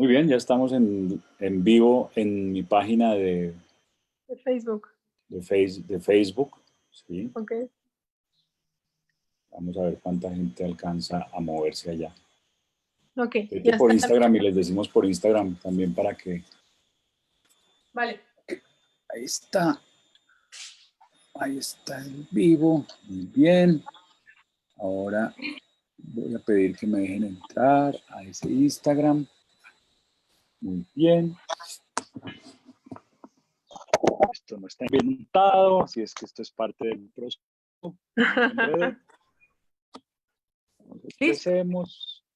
Muy bien, ya estamos en vivo en mi página De Facebook. de Facebook. ¿Sí? Ok. Vamos a ver cuánta gente alcanza a moverse allá. Ok, Vete ya por está. Instagram y les decimos por Instagram también para que... Vale. Ahí está. Ahí está el vivo. Muy bien. Ahora voy a pedir que me dejen entrar a ese Instagram. Muy bien. Esto no está inventado, así es que esto es parte del proceso. No se enrede. Nos expresemos.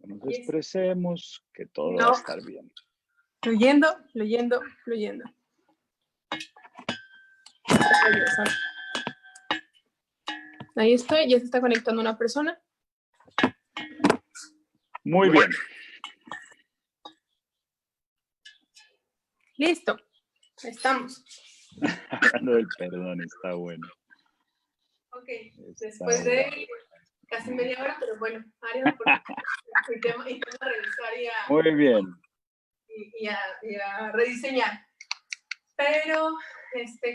No nos expresemos, que todo va a estar bien. Fluyendo, fluyendo, fluyendo. Ahí estoy, ya se está conectando una persona. Muy bien. Listo, estamos. Hablando del perdón, está bueno. Ok, después de casi media hora, pero bueno, Arias, porque el tema intenta revisar Muy bien. y a rediseñar. Pero,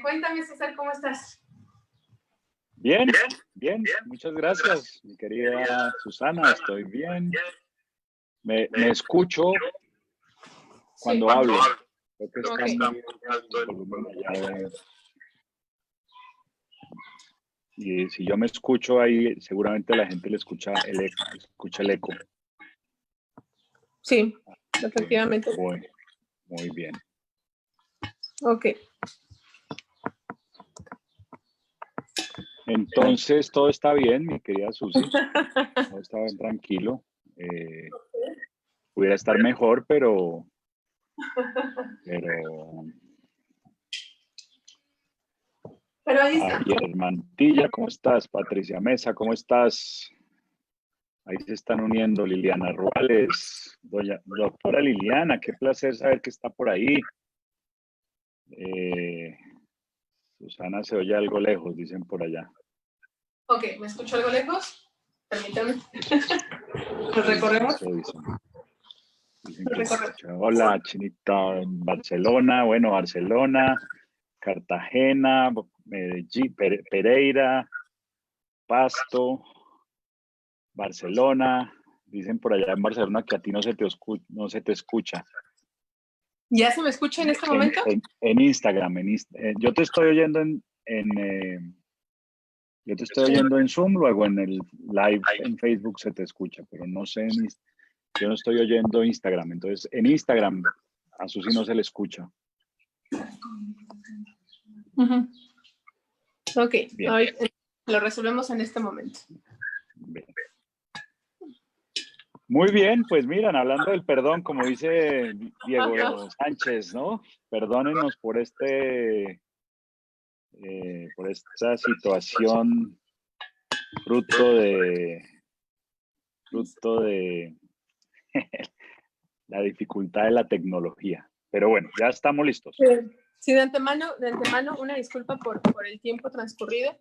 cuéntame, César, ¿cómo estás? Bien, bien. Muchas gracias, mi querida Susana. Estoy bien. Me escucho cuando Sí. hablo. Creo que está Okay. muy alto el volumen allá. Y si yo me escucho ahí, seguramente la gente le escucha el eco. Sí, efectivamente. Muy bien. Ok. Entonces, todo está bien, mi querida Susi. Todo está bien, tranquilo. Pudiera estar mejor, pero ahí está. Javier Mantilla, ¿cómo estás? Patricia Mesa, ¿cómo estás? Ahí se están uniendo Liliana Ruales, doctora Liliana, qué placer saber que está por ahí. Susana se oye algo lejos, dicen por allá. Ok, ¿me escucho algo lejos? Permítame. ¿Nos recorremos? Dicen que se escucha. Hola, Chinita, en Barcelona. Bueno, Barcelona, Cartagena, Medellín, Pereira, Pasto, Barcelona. Dicen por allá en Barcelona que a ti no se te escucha. ¿Ya se me escucha en este momento? En Instagram. Yo te estoy oyendo yo te estoy oyendo en Zoom, luego en el live en Facebook se te escucha, pero no sé, yo no estoy oyendo Instagram. Entonces, en Instagram a Susi no se le escucha. Ok, bien. Hoy lo resolvemos en este momento. Bien. Muy bien, pues miran, hablando del perdón, como dice Diego Sánchez, ¿no? Perdónenos por por esta situación fruto de la dificultad de la tecnología. Pero bueno, ya estamos listos. Sí, de antemano, una disculpa por el tiempo transcurrido,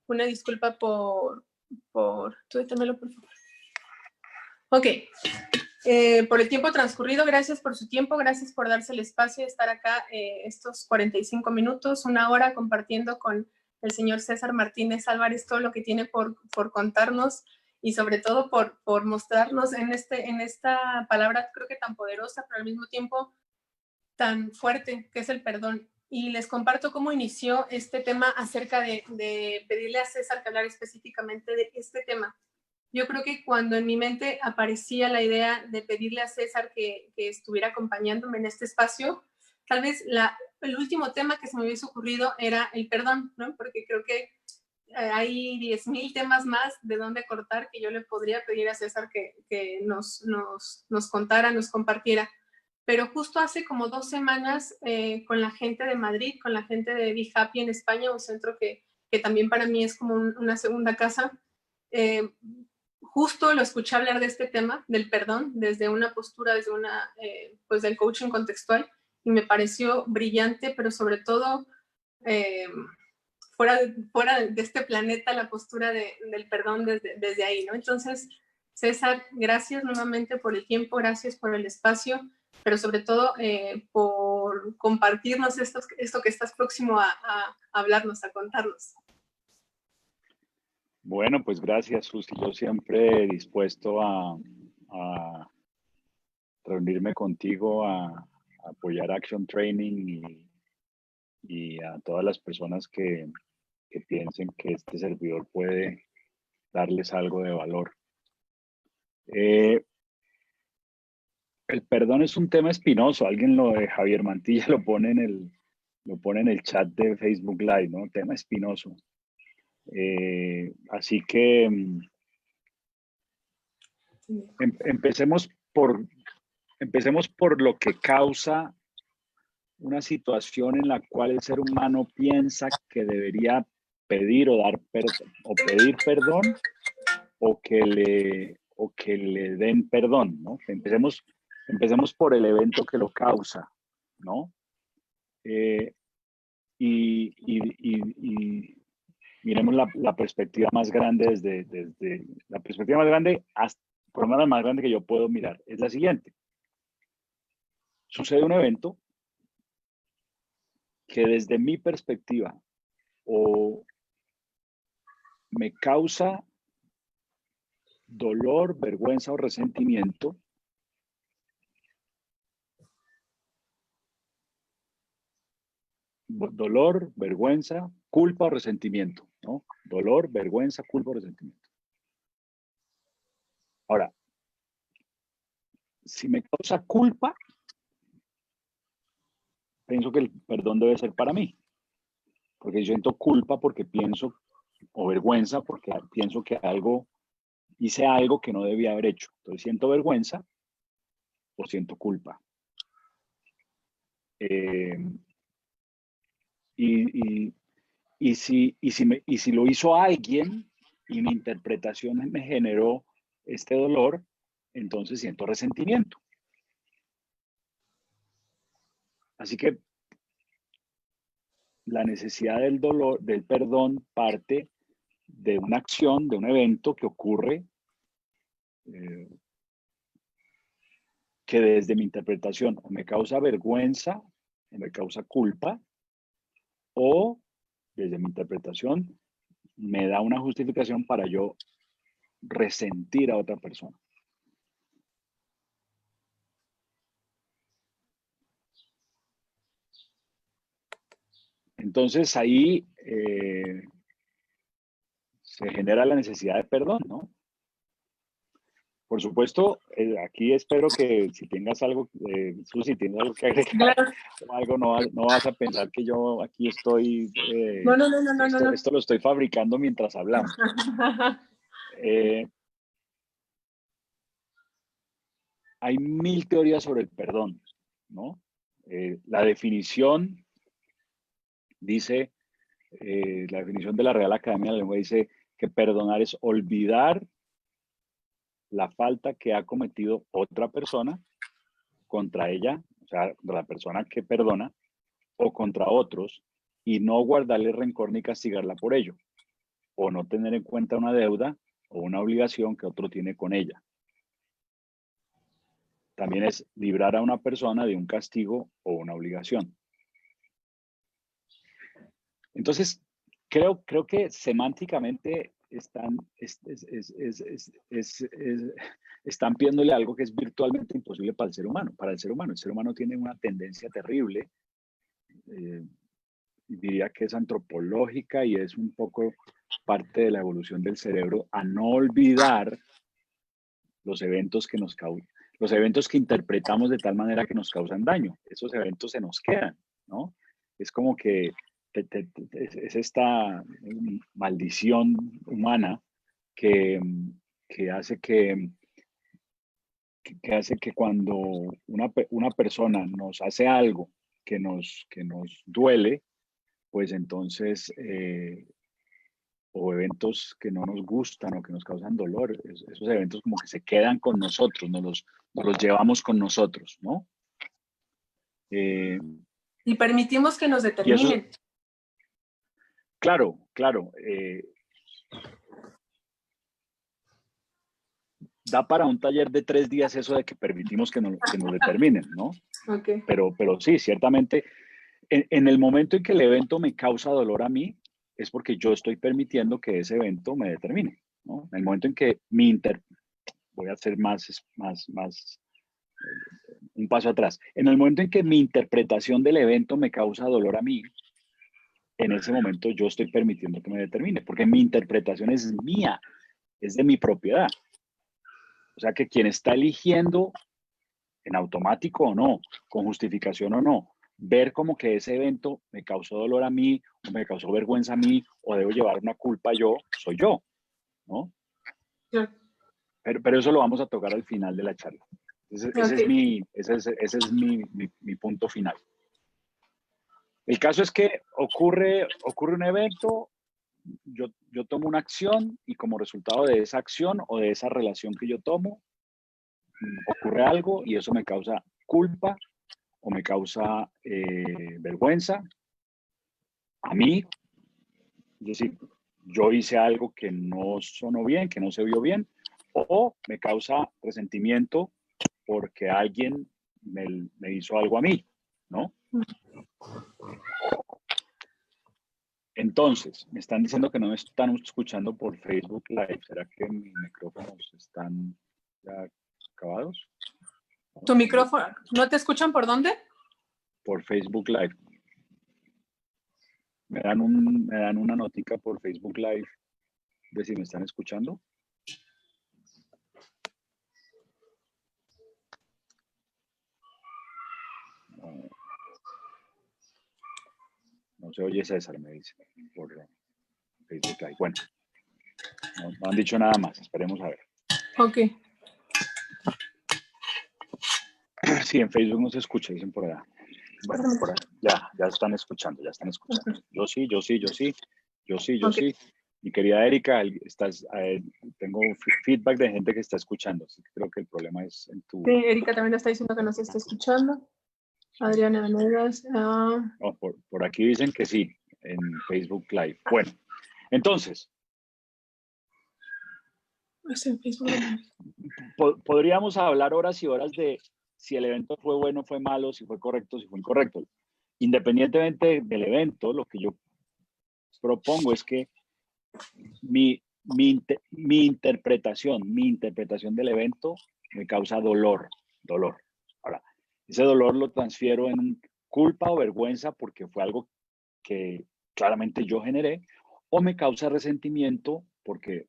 una disculpa por tú détamelo, por favor. Ok, por el tiempo transcurrido, gracias por su tiempo, gracias por darse el espacio de estar acá estos 45 minutos, una hora compartiendo con el señor César Martínez Álvarez todo lo que tiene por contarnos y sobre todo por mostrarnos en esta palabra creo que tan poderosa, pero al mismo tiempo tan fuerte, que es el perdón. Y les comparto cómo inició este tema acerca de pedirle a César que hablara específicamente de este tema. Yo creo que cuando en mi mente aparecía la idea de pedirle a César que estuviera acompañándome en este espacio, tal vez el último tema que se me hubiese ocurrido era el perdón, ¿no? Porque creo que hay 10,000 temas más de dónde cortar que yo le podría pedir a César que nos contara, nos compartiera. Pero justo hace como 2 semanas con la gente de Madrid, con la gente de Be Happy en España, un centro que también para mí es como una segunda casa, justo lo escuché hablar de este tema, del perdón, desde una postura, desde pues del coaching contextual, y me pareció brillante, pero sobre todo fuera de este planeta la postura del perdón desde ahí, ¿no? Entonces, César, gracias nuevamente por el tiempo, gracias por el espacio, pero sobre todo por compartirnos esto que estás próximo a hablarnos, a contarnos. Bueno, pues gracias, Susi. Yo siempre dispuesto a reunirme contigo, a apoyar Action Training y a todas las personas que piensen que este servidor puede darles algo de valor. El perdón es un tema espinoso. Alguien lo de Javier Mantilla lo pone en el chat de Facebook Live, ¿no? Tema espinoso. Así que empecemos por lo que causa una situación en la cual el ser humano piensa que debería pedir o dar pedir perdón o que le den perdón, ¿no? Empecemos por el evento que lo causa, ¿no? Y miremos la perspectiva más grande desde la perspectiva más grande, hasta, por lo menos la más grande que yo puedo mirar, es la siguiente. Sucede un evento que desde mi perspectiva o me causa dolor, vergüenza o resentimiento, dolor, vergüenza, culpa o resentimiento, ¿no? Dolor, vergüenza, culpa o resentimiento. Ahora, si me causa culpa, pienso que el perdón debe ser para mí, porque yo siento culpa porque pienso, o vergüenza porque pienso que hice algo que no debía haber hecho. Entonces siento vergüenza o siento culpa. Y si lo hizo alguien y mi interpretación me generó este dolor, entonces siento resentimiento. Así que la necesidad del dolor, del perdón, parte de una acción, de un evento que ocurre, que desde mi interpretación o me causa vergüenza, o me causa culpa, o desde mi interpretación me da una justificación para yo resentir a otra persona. Entonces ahí se genera la necesidad de perdón, ¿no? Por supuesto, aquí espero que si tengas algo, Susi, tienes algo que agregar, Claro. o algo, no vas a pensar que yo aquí estoy, No. esto lo estoy fabricando mientras hablamos. Hay 1000 teorías sobre el perdón, ¿no? La definición dice, la definición de la Real Academia de la Lengua dice que perdonar es olvidar la falta que ha cometido otra persona contra ella, o sea, la persona que perdona, o contra otros, y no guardarle rencor ni castigarla por ello, o no tener en cuenta una deuda o una obligación que otro tiene con ella. También es librar a una persona de un castigo o una obligación. Entonces, creo que semánticamente están pidiéndole algo que es virtualmente imposible para el ser humano. El ser humano tiene una tendencia terrible, diría que es antropológica y es un poco parte de la evolución del cerebro, a no olvidar los eventos que nos causan, los eventos que interpretamos de tal manera que nos causan daño. Esos eventos se nos quedan, ¿no? Es como que es esta maldición humana que hace que cuando una persona nos hace algo que nos duele, pues entonces, o eventos que no nos gustan o que nos causan dolor, esos eventos como que se quedan con nosotros, nos los llevamos con nosotros, ¿no? Y permitimos que nos Y determinen. eso, claro. da para un taller de 3 días eso de que permitimos que nos determinen, ¿no? Ok. Pero sí, ciertamente, en el momento en que el evento me causa dolor a mí, es porque yo estoy permitiendo que ese evento me determine, ¿no? En el momento en que voy a hacer un paso atrás. En el momento en que mi interpretación del evento me causa dolor a mí, en ese momento yo estoy permitiendo que me determine, porque mi interpretación es mía, es de mi propiedad. O sea que quien está eligiendo en automático o no, con justificación o no, ver como que ese evento me causó dolor a mí, o me causó vergüenza a mí, o debo llevar una culpa yo, soy yo, ¿no? Claro. Pero eso lo vamos a tocar al final de la charla. Ese es mi punto final. El caso es que ocurre un evento, yo tomo una acción y como resultado de esa acción o de esa relación que yo tomo, ocurre algo y eso me causa culpa o me causa vergüenza a mí. Es decir, yo hice algo que no sonó bien, que no se vio bien, o me causa resentimiento porque alguien me hizo algo a mí, ¿no? Entonces, me están diciendo que no me están escuchando por Facebook Live. ¿Será que mis micrófonos están ya acabados? ¿Tu micrófono? ¿No te escuchan por dónde? Por Facebook Live. Me dan una notica por Facebook Live de si me están escuchando. No se oye César, me dice, por Facebook Live. Bueno, no han dicho nada más, esperemos a ver. Ok. Sí, en Facebook no se escucha, dicen por allá. Bueno, por allá. Ya están escuchando, ya están escuchando. Okay. Yo sí. Okay. Mi querida Erika, tengo feedback de gente que está escuchando, así que creo que el problema es en tu... Sí, Erika también está diciendo que no se está escuchando. Adriana Venegas. No, por aquí dicen que sí, en Facebook Live. Bueno, entonces, Es en Facebook. podríamos hablar horas y horas de si el evento fue bueno, fue malo, si fue correcto, si fue incorrecto. Independientemente del evento, lo que yo propongo es que mi interpretación del evento me causa dolor. Ahora, ese dolor lo transfiero en culpa o vergüenza porque fue algo que claramente yo generé, o me causa resentimiento porque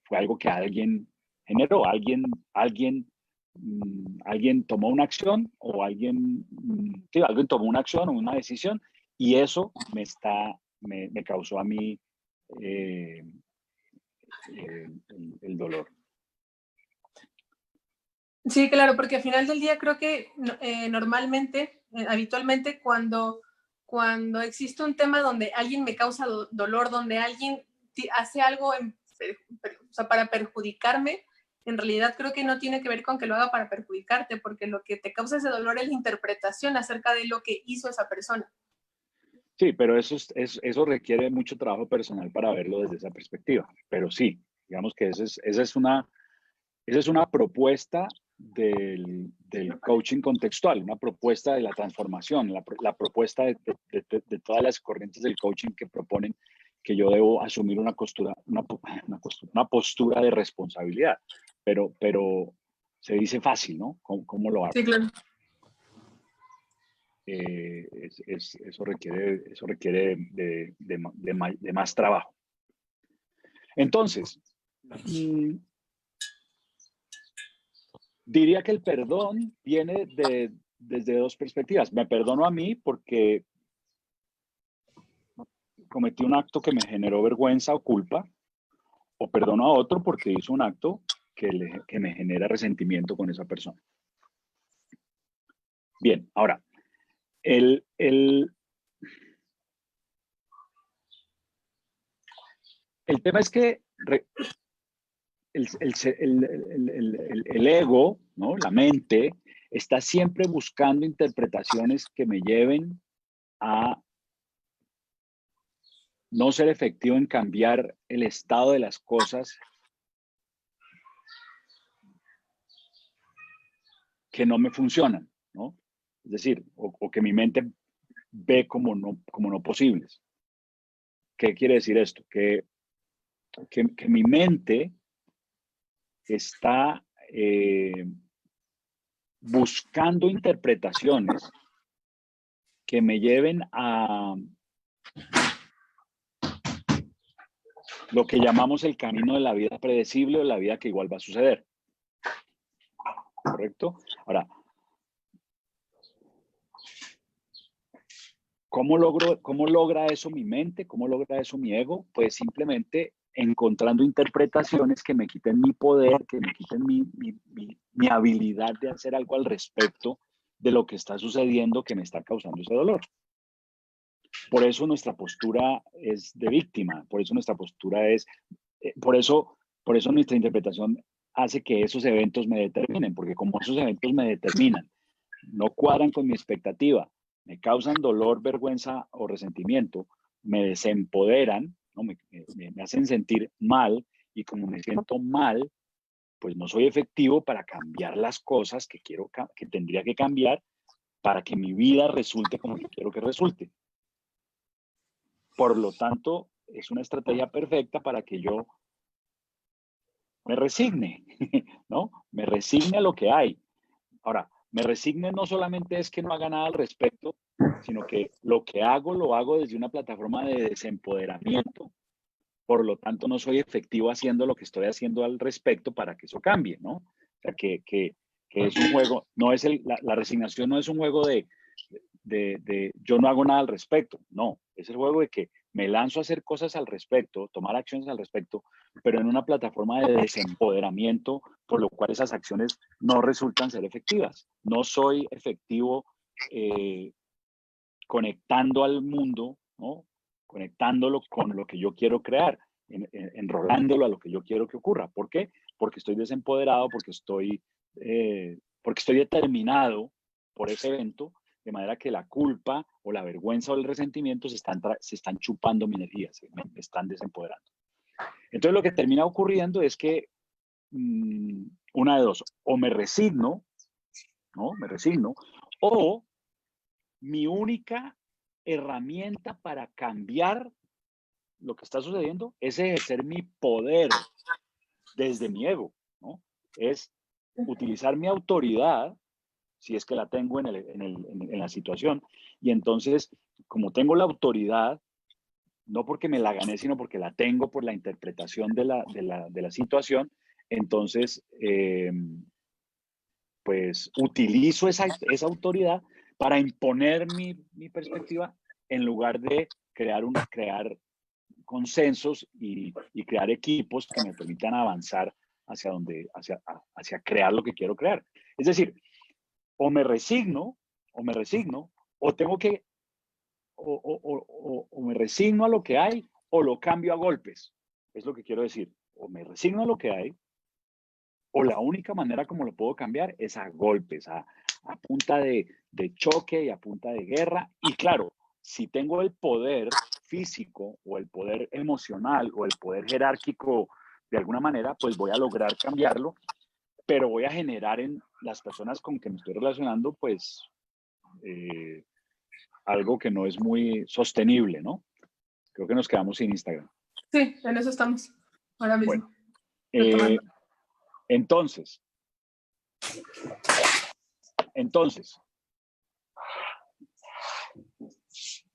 fue algo que alguien generó, alguien tomó una acción o alguien tomó una acción o una decisión y eso me causó a mí el dolor. Sí, claro, porque al final del día creo que normalmente, habitualmente, cuando existe un tema donde alguien me causa dolor, donde alguien hace algo o sea, para perjudicarme, en realidad creo que no tiene que ver con que lo haga para perjudicarte, porque lo que te causa ese dolor es la interpretación acerca de lo que hizo esa persona. Sí, pero eso requiere mucho trabajo personal para verlo desde esa perspectiva. Pero sí, digamos que esa es una propuesta del coaching contextual, una propuesta de la transformación, la propuesta de todas las corrientes del coaching que proponen que yo debo asumir una postura de responsabilidad. Pero se dice fácil, ¿no? ¿Cómo lo hago? Sí, claro. Eso requiere de más trabajo. Entonces, diría que el perdón viene desde dos perspectivas. Me perdono a mí porque cometí un acto que me generó vergüenza o culpa, o perdono a otro porque hizo un acto que me genera resentimiento con esa persona. Bien, ahora, el tema es que el ego, ¿no? La mente, está siempre buscando interpretaciones que me lleven a no ser efectivo en cambiar el estado de las cosas que no me funcionan, ¿no? Es decir, o que mi mente ve como no posibles. ¿Qué quiere decir esto? Que mi mente está buscando interpretaciones que me lleven a lo que llamamos el camino de la vida predecible o la vida que igual va a suceder. ¿Correcto? Ahora, ¿cómo logra eso mi mente? ¿Cómo logra eso mi ego? Pues simplemente encontrando interpretaciones que me quiten mi poder, que me quiten mi habilidad de hacer algo al respecto de lo que está sucediendo que me está causando ese dolor. Por eso nuestra postura es de víctima, por eso nuestra postura es, por eso nuestra interpretación hace que esos eventos me determinen, porque como esos eventos me determinan, no cuadran con mi expectativa, me causan dolor, vergüenza o resentimiento, me desempoderan, ¿no? me hacen sentir mal, y como me siento mal, pues no soy efectivo para cambiar las cosas que tendría que cambiar para que mi vida resulte como yo quiero que resulte. Por lo tanto, es una estrategia perfecta para que yo me resigne, ¿no? Me resigne a lo que hay. Ahora, me resigne no solamente es que no haga nada al respecto, sino que lo lo hago desde una plataforma de desempoderamiento. Por lo tanto, no soy efectivo haciendo lo que estoy haciendo al respecto para que eso cambie, ¿no? O sea, que es un juego, no es la resignación no es un juego de yo no hago nada al respecto. No, es el juego de que me lanzo a hacer cosas al respecto, tomar acciones al respecto, pero en una plataforma de desempoderamiento, por lo cual esas acciones no resultan ser efectivas. No soy efectivo conectando al mundo, ¿no? Conectándolo con lo que yo quiero crear, enrolándolo a lo que yo quiero que ocurra. ¿Por qué? Porque estoy desempoderado, porque estoy determinado por ese evento, de manera que la culpa o la vergüenza o el resentimiento se están chupando mi energía, me están desempoderando. Entonces lo que termina ocurriendo es que una de dos, o me resigno, ¿no? Me resigno, o mi única herramienta para cambiar lo que está sucediendo es ejercer mi poder desde mi ego, ¿no? Es utilizar mi autoridad, si es que la tengo en la situación, y entonces, como tengo la autoridad, no porque me la gané, sino porque la tengo por la interpretación de la situación, entonces, pues utilizo esa autoridad para imponer mi perspectiva en lugar de crear consensos y crear equipos que me permitan avanzar hacia crear lo que quiero crear. Es decir, o me resigno, o tengo que, o me resigno a lo que hay, o lo cambio a golpes. Es lo que quiero decir. O me resigno a lo que hay, o la única manera como lo puedo cambiar es a golpes, a punta de choque y a punta de guerra. Y claro, si tengo el poder físico o el poder emocional o el poder jerárquico de alguna manera, pues voy a lograr cambiarlo, pero voy a generar en las personas con que me estoy relacionando, pues, algo que no es muy sostenible, ¿no? Creo que nos quedamos sin Instagram. Sí, en eso estamos ahora mismo. Bueno, entonces,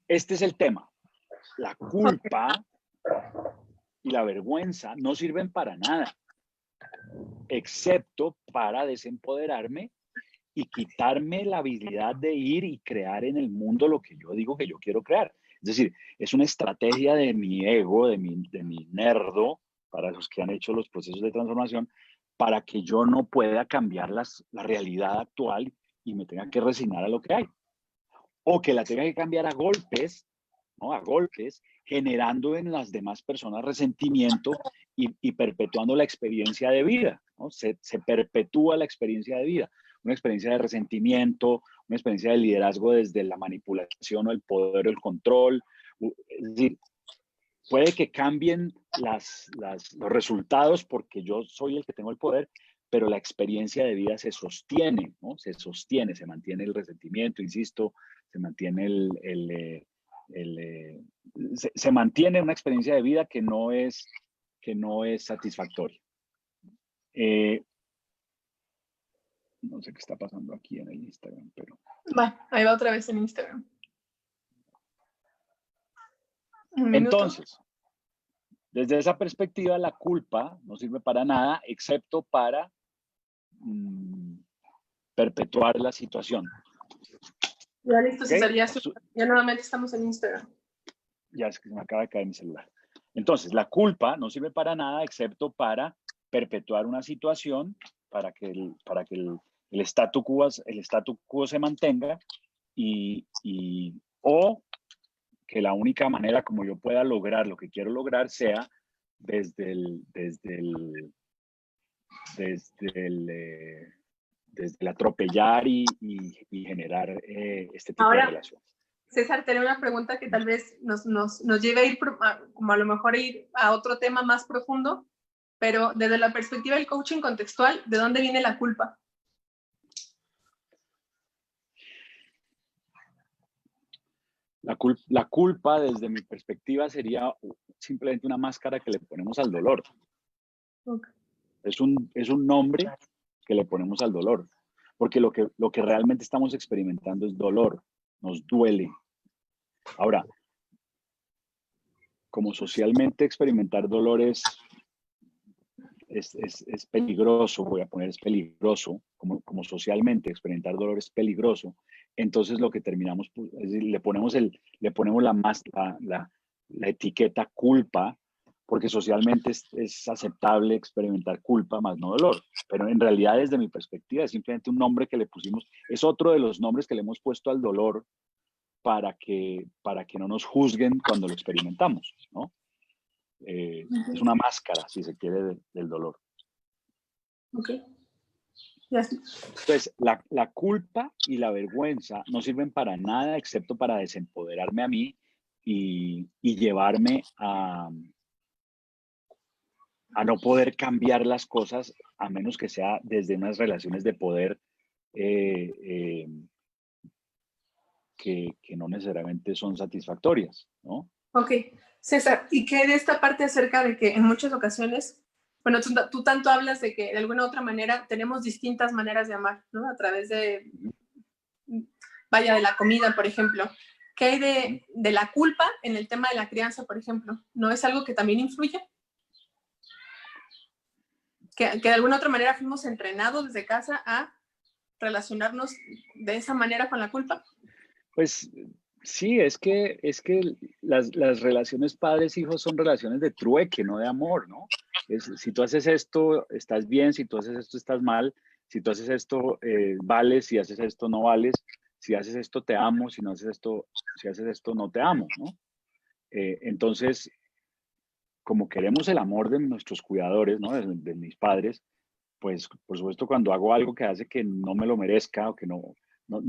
este es el tema. La culpa y la vergüenza no sirven para nada, excepto para desempoderarme y quitarme la habilidad de ir y crear en el mundo lo que yo digo que yo quiero crear. Es decir, es una estrategia de mi ego, de mi nerdo, para los que han hecho los procesos de transformación, para que yo no pueda cambiar la realidad actual y me tenga que resignar a lo que hay. O que la tenga que cambiar a golpes, ¿no? A golpes, generando en las demás personas resentimiento y perpetuando la experiencia de vida, ¿no? Se perpetúa la experiencia de vida, una experiencia de resentimiento, una experiencia de liderazgo desde la manipulación o el poder o el control. Es decir, puede que cambien los resultados porque yo soy el que tengo el poder, pero la experiencia de vida se sostiene, ¿no? Se sostiene, se mantiene el resentimiento, insisto, se mantiene se mantiene una experiencia de vida que no es satisfactoria. No sé qué está pasando aquí en el Instagram, pero... Ahí va otra vez en Instagram. Un minuto. Entonces, desde esa perspectiva, la culpa no sirve para nada, excepto para perpetuar la situación. Ya listo, ¿Okay? César, ya nuevamente estamos en Instagram. Ya es que se me acaba de caer mi celular. Entonces, la culpa no sirve para nada, excepto para perpetuar una situación, para que el statu quo se mantenga o que la única manera como yo pueda lograr lo que quiero lograr sea desde el atropellar y generar este tipo de relaciones. César, tenía una pregunta que tal vez nos lleve a ir, como a lo mejor ir a otro tema más profundo, pero desde la perspectiva del coaching contextual, ¿de dónde viene la culpa? La culpa, desde mi perspectiva, sería simplemente una máscara que le ponemos al dolor. Okay. Es un nombre que le ponemos al dolor, porque lo que realmente estamos experimentando es dolor, nos duele. Ahora, como socialmente experimentar dolor es peligroso, voy a poner es peligroso, como socialmente experimentar dolor es peligroso, entonces lo que terminamos, es decir, le ponemos la etiqueta culpa, porque socialmente es aceptable experimentar culpa más no dolor, pero en realidad desde mi perspectiva es simplemente un nombre que le pusimos, es otro de los nombres que le hemos puesto al dolor para que no nos juzguen cuando lo experimentamos, ¿no? Es una máscara, si se quiere, del dolor. Ok. Yes. Entonces, la culpa y la vergüenza no sirven para nada excepto para desempoderarme a mí y llevarme a no poder cambiar las cosas a menos que sea desde unas relaciones de poder que no necesariamente son satisfactorias, ¿no? Ok. César, ¿y qué de esta parte acerca de que en muchas ocasiones, bueno, tú tanto hablas de que de alguna u otra manera tenemos distintas maneras de amar, ¿no? A través de, vaya, de la comida, por ejemplo. ¿Qué hay de la culpa en el tema de la crianza, por ejemplo? ¿No es algo que también influye? Que de alguna u otra manera fuimos entrenados desde casa a relacionarnos de esa manera con la culpa. Pues sí, es que las relaciones padres-hijos son relaciones de trueque, no de amor, ¿no? Si tú haces esto, estás bien, si tú haces esto, estás mal, si tú haces esto, vales, si haces esto, no vales, si haces esto, te amo, si haces esto, no te amo, ¿no? Entonces, como queremos el amor de nuestros cuidadores, ¿no? De mis padres, pues, por supuesto, cuando hago algo que hace que no me lo merezca o que no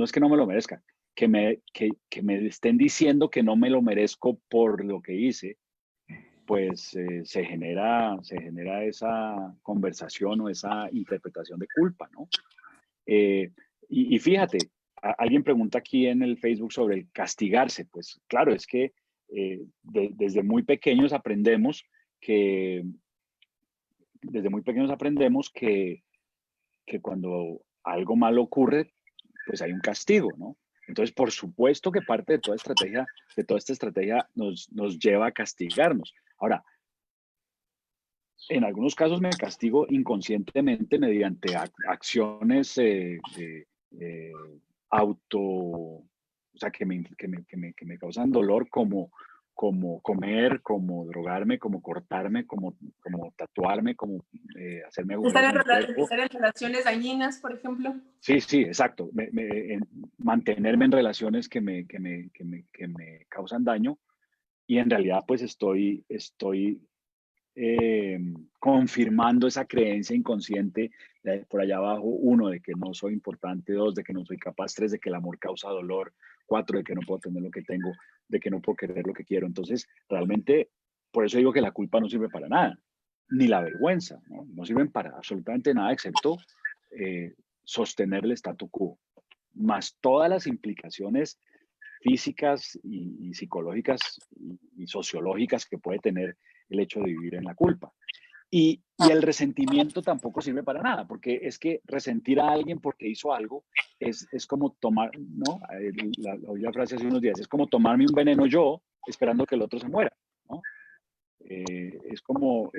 es que no me lo merezca, que me estén diciendo que no me lo merezco por lo que hice, pues se genera esa conversación o esa interpretación de culpa, ¿no? Y fíjate, alguien pregunta aquí en el Facebook sobre el castigarse. Pues claro, es que desde muy pequeños aprendemos que cuando algo malo ocurre, pues hay un castigo, ¿no? Entonces, por supuesto que parte de toda esta estrategia nos lleva a castigarnos. Ahora, en algunos casos me castigo inconscientemente mediante acciones o sea, que me causan dolor como comer, como drogarme, como cortarme, como tatuarme, como hacerme agujeros en el cuerpo. ¿Estar en relaciones dañinas, por ejemplo? Sí, exacto. Mantenerme en relaciones que me causan daño y en realidad pues estoy confirmando esa creencia inconsciente por allá abajo, 1, de que no soy importante, 2, de que no soy capaz, 3, de que el amor causa dolor, 4, de que no puedo tener lo que tengo, de que no puedo querer lo que quiero. Entonces, realmente, por eso digo que la culpa no sirve para nada. ni la vergüenza, ¿no? No sirven para absolutamente nada excepto sostener el statu quo, más todas las implicaciones físicas y psicológicas y sociológicas que puede tener el hecho de vivir en la culpa. Y el resentimiento tampoco sirve para nada, porque es que resentir a alguien porque hizo algo es como tomar, ¿no? Oí la frase hace unos días, es como tomarme un veneno yo esperando que el otro se muera, ¿no? Es como,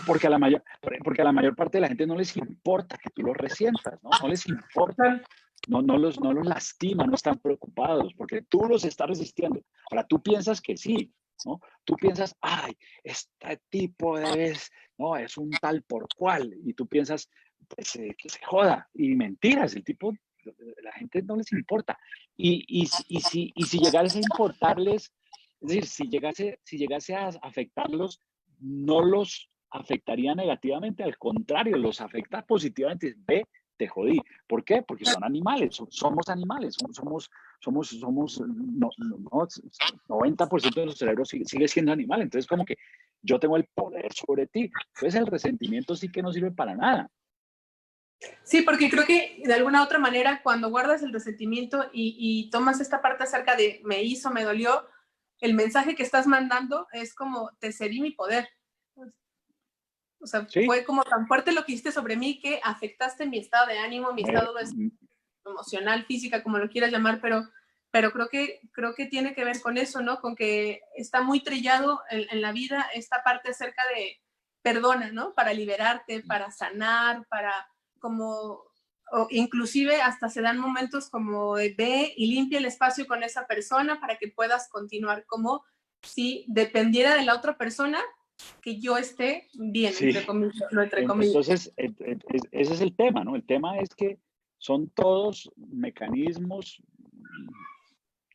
porque a la mayor parte de la gente no les importa que tú los resientas, ¿no? No les importa, no los lastima, no están preocupados, porque tú los estás resistiendo. Ahora, tú piensas que sí, ¿no? Tú piensas, ay, este tipo no, es un tal por cual, y tú piensas, pues, que se joda, y mentiras, el tipo, la gente no les importa. Y si llegase a importarles, es decir, si llegase a afectarlos, no los afectaría negativamente, al contrario, los afecta positivamente. Ve, te jodí. ¿Por qué? Porque son animales, somos animales, somos 90% de nuestro cerebro sigue siendo animal. Entonces, como que yo tengo el poder sobre ti. Entonces, el resentimiento sí que no sirve para nada. Sí, porque creo que de alguna otra manera, cuando guardas el resentimiento y tomas esta parte acerca de me hizo, me dolió, el mensaje que estás mandando es como te cedí mi poder. O sea, ¿Sí? fue como tan fuerte lo que hiciste sobre mí que afectaste mi estado de ánimo, mi estado emocional, física, como lo quieras llamar, pero creo que tiene que ver con eso, ¿no? Con que está muy trillado en la vida esta parte acerca de perdona, ¿no? Para liberarte, para sanar, para como, o inclusive hasta se dan momentos como de ve y limpia el espacio con esa persona para que puedas continuar, como si dependiera de la otra persona que yo esté bien, Sí. entre comillas. Entonces, ese es el tema, ¿no? El tema es que son todos mecanismos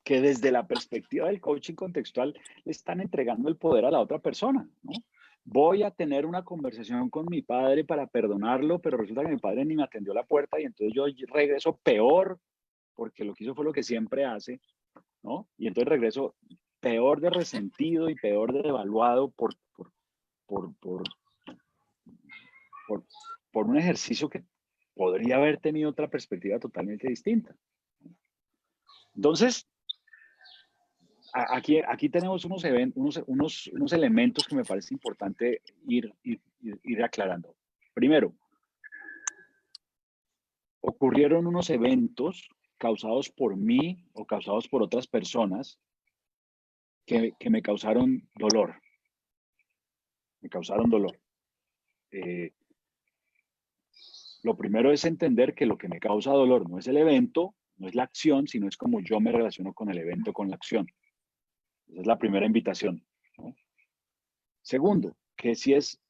que desde la perspectiva del coaching contextual le están entregando el poder a la otra persona, ¿no? Voy a tener una conversación con mi padre para perdonarlo, pero resulta que mi padre ni me atendió la puerta y entonces yo regreso peor, porque lo que hizo fue lo que siempre hace, ¿no? Y entonces regreso peor de resentido y peor de devaluado por un ejercicio que podría haber tenido otra perspectiva totalmente distinta. Entonces, aquí tenemos unos elementos que me parece importante ir aclarando. Primero, ocurrieron unos eventos causados por mí o causados por otras personas que me causaron dolor. Me causaron dolor. Lo primero es entender que lo que me causa dolor no es el evento, no es la acción, sino es como yo me relaciono con el evento, con la acción. Esa es la primera invitación, ¿no? Segundo, que si es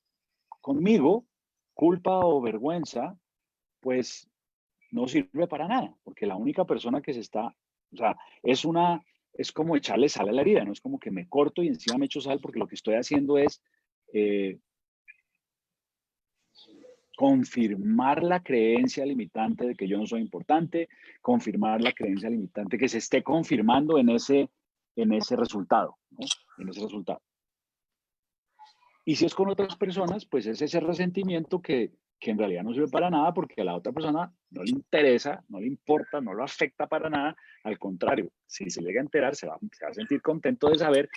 conmigo, culpa o vergüenza, pues no sirve para nada, porque la única persona que o sea, es como echarle sal a la herida, no es como que me corto y encima me echo sal, porque lo que estoy haciendo es confirmar la creencia limitante de que yo no soy importante, confirmar la creencia limitante que se esté confirmando en ese resultado, ¿no? En ese resultado. Y si es con otras personas, pues es ese resentimiento que en realidad no sirve para nada, porque a la otra persona no le interesa, no le importa, no lo afecta para nada. Al contrario, si se llega a enterar, se va a sentir contento de saber,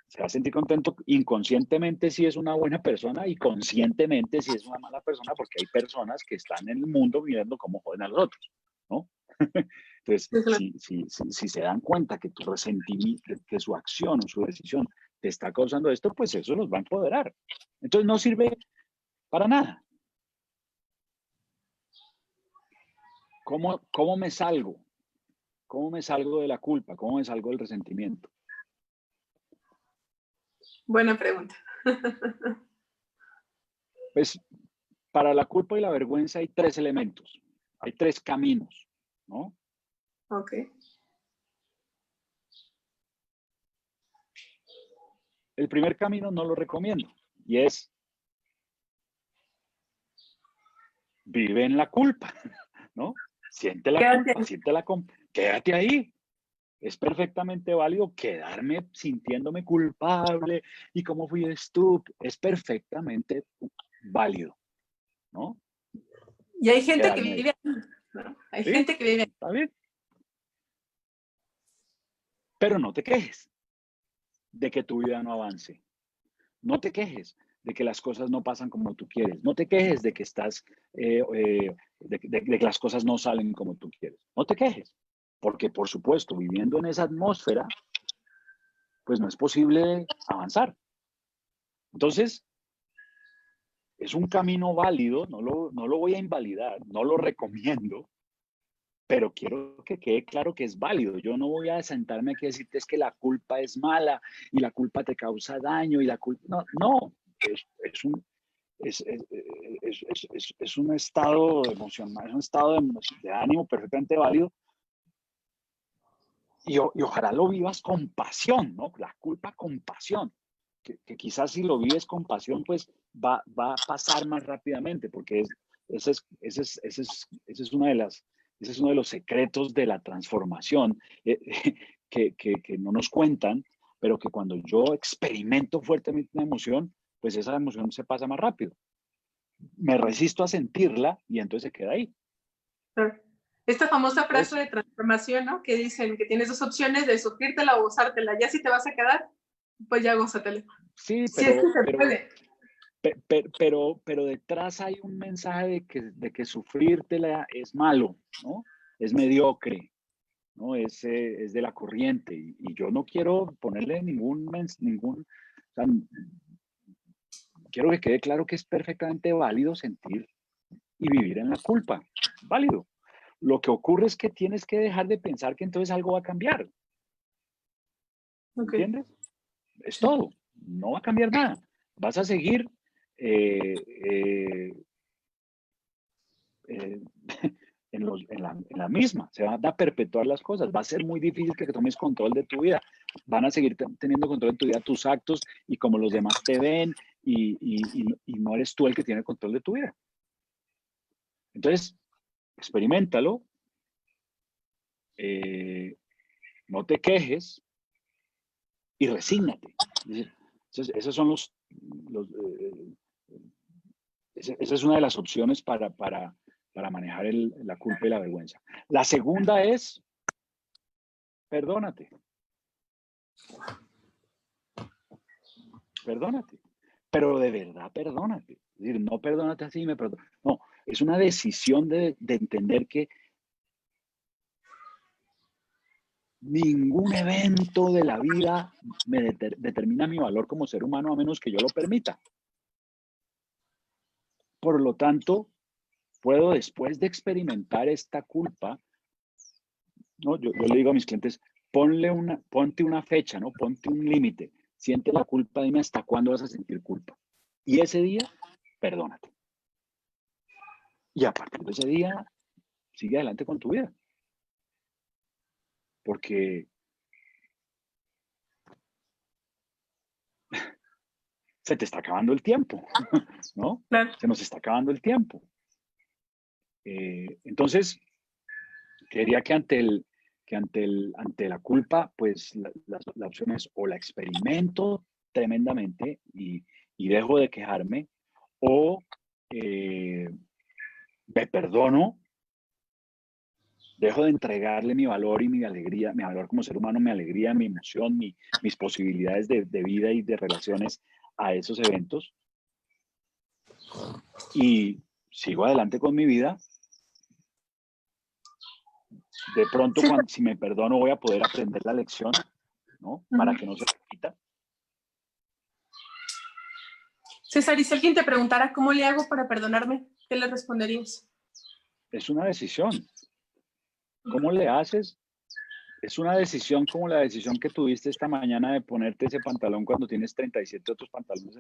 se va a sentir contento inconscientemente si es una buena persona y conscientemente si es una mala persona, porque hay personas que están en el mundo mirando cómo joden a los otros, ¿no? Entonces, si se dan cuenta que tu resentimiento, que su acción o su decisión te está causando esto, pues eso los va a empoderar. Entonces no sirve para nada. ¿Cómo me salgo? ¿Cómo me salgo de la culpa? ¿Cómo me salgo del resentimiento? Buena pregunta. Pues para la culpa y la vergüenza hay 3 elementos, hay 3 caminos, ¿no? Ok. El primer camino no lo recomiendo y es vive en la culpa, ¿no? Siente la culpa, quédate ahí. Es perfectamente válido quedarme sintiéndome culpable y cómo fui estúpido. Es perfectamente válido, ¿no? Y hay gente que Quedarme ahí. vive, ¿no? Hay ¿Sí? gente que vive. ¿Está bien? Pero no te quejes de que tu vida no avance. No te quejes de que las cosas no pasan como tú quieres. No te quejes de que de que las cosas no salen como tú quieres. No te quejes. Porque, por supuesto, viviendo en esa atmósfera, pues no es posible avanzar. Entonces, es un camino válido, no lo voy a invalidar, no lo recomiendo, pero quiero que quede claro que es válido. Yo no voy a sentarme aquí a decirte es que la culpa es mala y la culpa te causa daño y la culpa... No, no, es un, es un estado emocional, es un estado de ánimo perfectamente válido y ojalá lo vivas con pasión, ¿no? La culpa con pasión. Que quizás si lo vives con pasión, pues va a pasar más rápidamente, porque ese es una de las, ese es uno de los secretos de la transformación que no nos cuentan, pero que cuando yo experimento fuertemente una emoción, pues esa emoción se pasa más rápido. Me resisto a sentirla y entonces se queda ahí. Esta famosa frase Entonces, de transformación, ¿no? Que dicen que tienes dos opciones de sufrírtela o gozártela. Ya si te vas a quedar, pues ya gózatela. sí, Si es que se puede. pero detrás hay un mensaje de que sufrírtela es malo, ¿no? Es mediocre, ¿no? Es de la corriente. Y yo no quiero ponerle o sea, quiero que quede claro que es perfectamente válido sentir y vivir en la culpa. Válido. Lo que ocurre es que tienes que dejar de pensar que entonces algo va a cambiar. Okay. ¿Entiendes? Es todo. No va a cambiar nada. Vas a seguir eh, eh, eh, en la misma. Se van a perpetuar las cosas. Va a ser muy difícil que tomes control de tu vida. Van a seguir teniendo control de tu vida, tus actos y como los demás te ven y no eres tú el que tiene el control de tu vida. Entonces, experiméntalo. No te quejes y resígnate. Esos son esa es una de las opciones para manejar la culpa y la vergüenza. La segunda es, perdónate. Perdónate. Pero de verdad, perdónate. Es decir, no perdónate así, me perdono. No, es una decisión de entender que ningún evento de la vida me determina mi valor como ser humano a menos que yo lo permita. Por lo tanto, puedo después de experimentar esta culpa, ¿no? Yo le digo a mis clientes, ponte una fecha, ¿no? Ponte un límite. Siente la culpa, dime hasta cuándo vas a sentir culpa. Y ese día, perdónate. Y a partir de ese día, sigue adelante con tu vida. Porque se te está acabando el tiempo, ¿no? Claro. Se nos está acabando el tiempo. Entonces, creería que ante la culpa, pues la opción es o la experimento tremendamente y dejo de quejarme, o me perdono, dejo de entregarle mi valor y mi alegría, mi valor como ser humano, mi alegría, mi emoción, mis posibilidades de vida y de relaciones a esos eventos y sigo adelante con mi vida. De pronto, Sí. si me perdono, voy a poder aprender la lección, ¿no? Para que no se repita. César, y si alguien te preguntara cómo le hago para perdonarme, ¿qué le responderías? Es una decisión. ¿Cómo le haces? Es una decisión como la decisión que tuviste esta mañana de ponerte ese pantalón cuando tienes 37 otros pantalones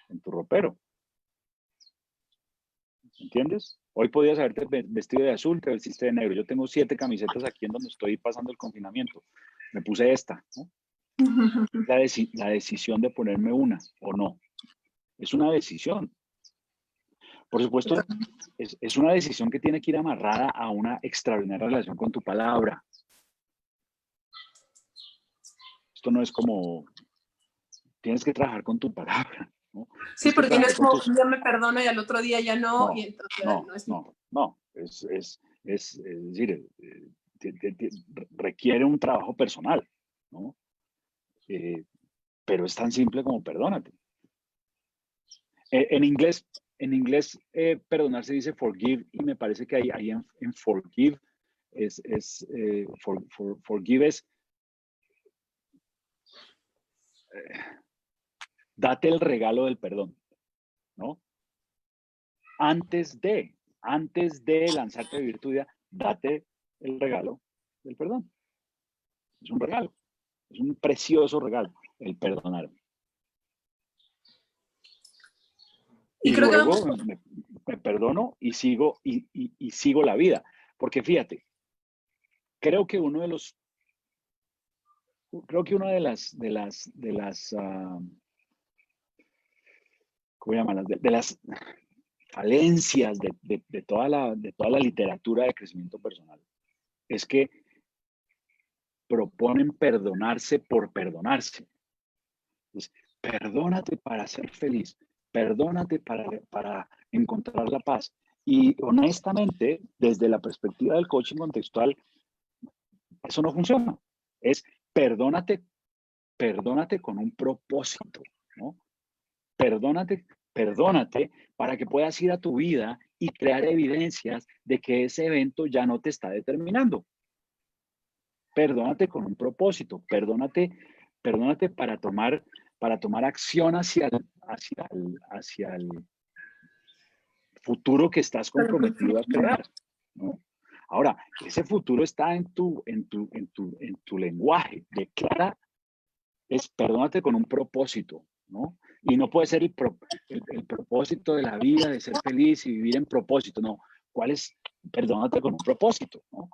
en tu ropero. ¿Entiendes? Hoy podías haberte vestido de azul, te vestiste de negro. Yo tengo 7 camisetas aquí en donde estoy pasando el confinamiento. Me puse esta, ¿no? La decisión de ponerme una o no. Es una decisión. Por supuesto, es una decisión que tiene que ir amarrada a una extraordinaria relación con tu palabra. esto no es como, tienes que trabajar con tu palabra, ¿no? Sí, Tienes que porque no es trabajar con como tus... un día me perdono y al otro día ya no, y No, entonces no, no es mi... no, no. Es decir, requiere un trabajo personal, ¿no? Pero es tan simple como perdónate. En inglés, perdonar se dice forgive, y me parece que ahí en forgive forgive es date el regalo del perdón, ¿no? Antes de lanzarte a vivir tu vida, date el regalo del perdón. Es un regalo, es un precioso regalo, el perdonar. Y Y creo que luego vamos... me perdono y sigo la vida. Porque fíjate, creo que una de las ¿cómo llamarlas? De las falencias de toda la literatura de crecimiento personal es que proponen perdonarse por perdonarse. Entonces, perdónate para ser feliz, perdónate para encontrar la paz. Y honestamente, desde la perspectiva del coaching contextual, eso no funciona. Es perdónate con un propósito, ¿no? Perdónate para que puedas ir a tu vida y crear evidencias de que ese evento ya no te está determinando. Perdónate con un propósito, perdónate para tomar acción hacia el futuro que estás comprometido a crear, ¿no? Ahora, ese futuro está en tu lenguaje. Declara, perdónate con un propósito, ¿no? Y no puede ser el propósito de la vida, de ser feliz y vivir en propósito, no. ¿Cuál es? Perdónate con un propósito, ¿no?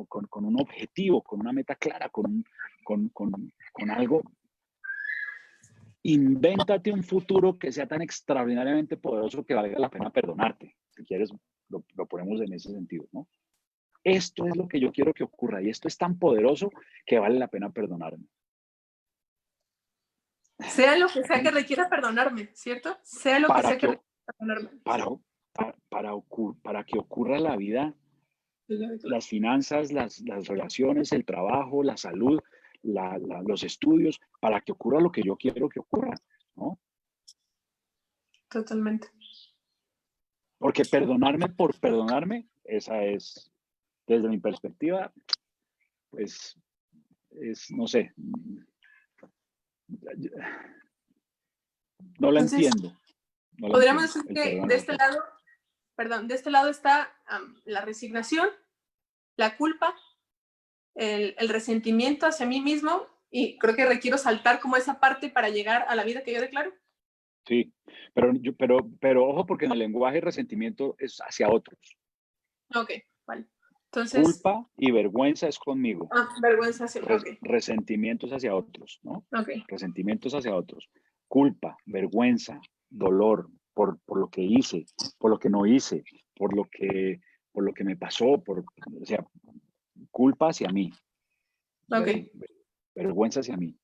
Con un objetivo, con una meta clara, con algo. Invéntate un futuro que sea tan extraordinariamente poderoso que valga la pena perdonarte. Si quieres, lo ponemos en ese sentido, ¿no? Esto es lo que yo quiero que ocurra y esto es tan poderoso que vale la pena perdonarme. Sea lo que sea que requiera perdonarme, ¿cierto? Sea lo que sea que requiera perdonarme. Para que ocurra la vida, las finanzas, las relaciones, el trabajo, la salud, los estudios, para que ocurra lo que yo quiero que ocurra, ¿no? Totalmente. Porque perdonarme por perdonarme, esa es, desde mi perspectiva, pues, no sé, no la Entonces, entiendo. No la podríamos entiendo, decir el que perdón. de este lado está la resignación, la culpa, el resentimiento hacia mí mismo, y creo que requiero saltar como esa parte para llegar a la vida que yo declaro. Sí, pero ojo, porque en el lenguaje resentimiento es hacia otros. Ok, vale. Entonces, Culpa y vergüenza es conmigo. vergüenza siempre, ok. Resentimientos hacia otros, ¿no? Ok. Resentimientos hacia otros. Culpa, vergüenza, dolor por lo que hice, por lo que no hice, por lo que me pasó, o sea, culpa hacia mí. Ok. Vergüenza hacia mí.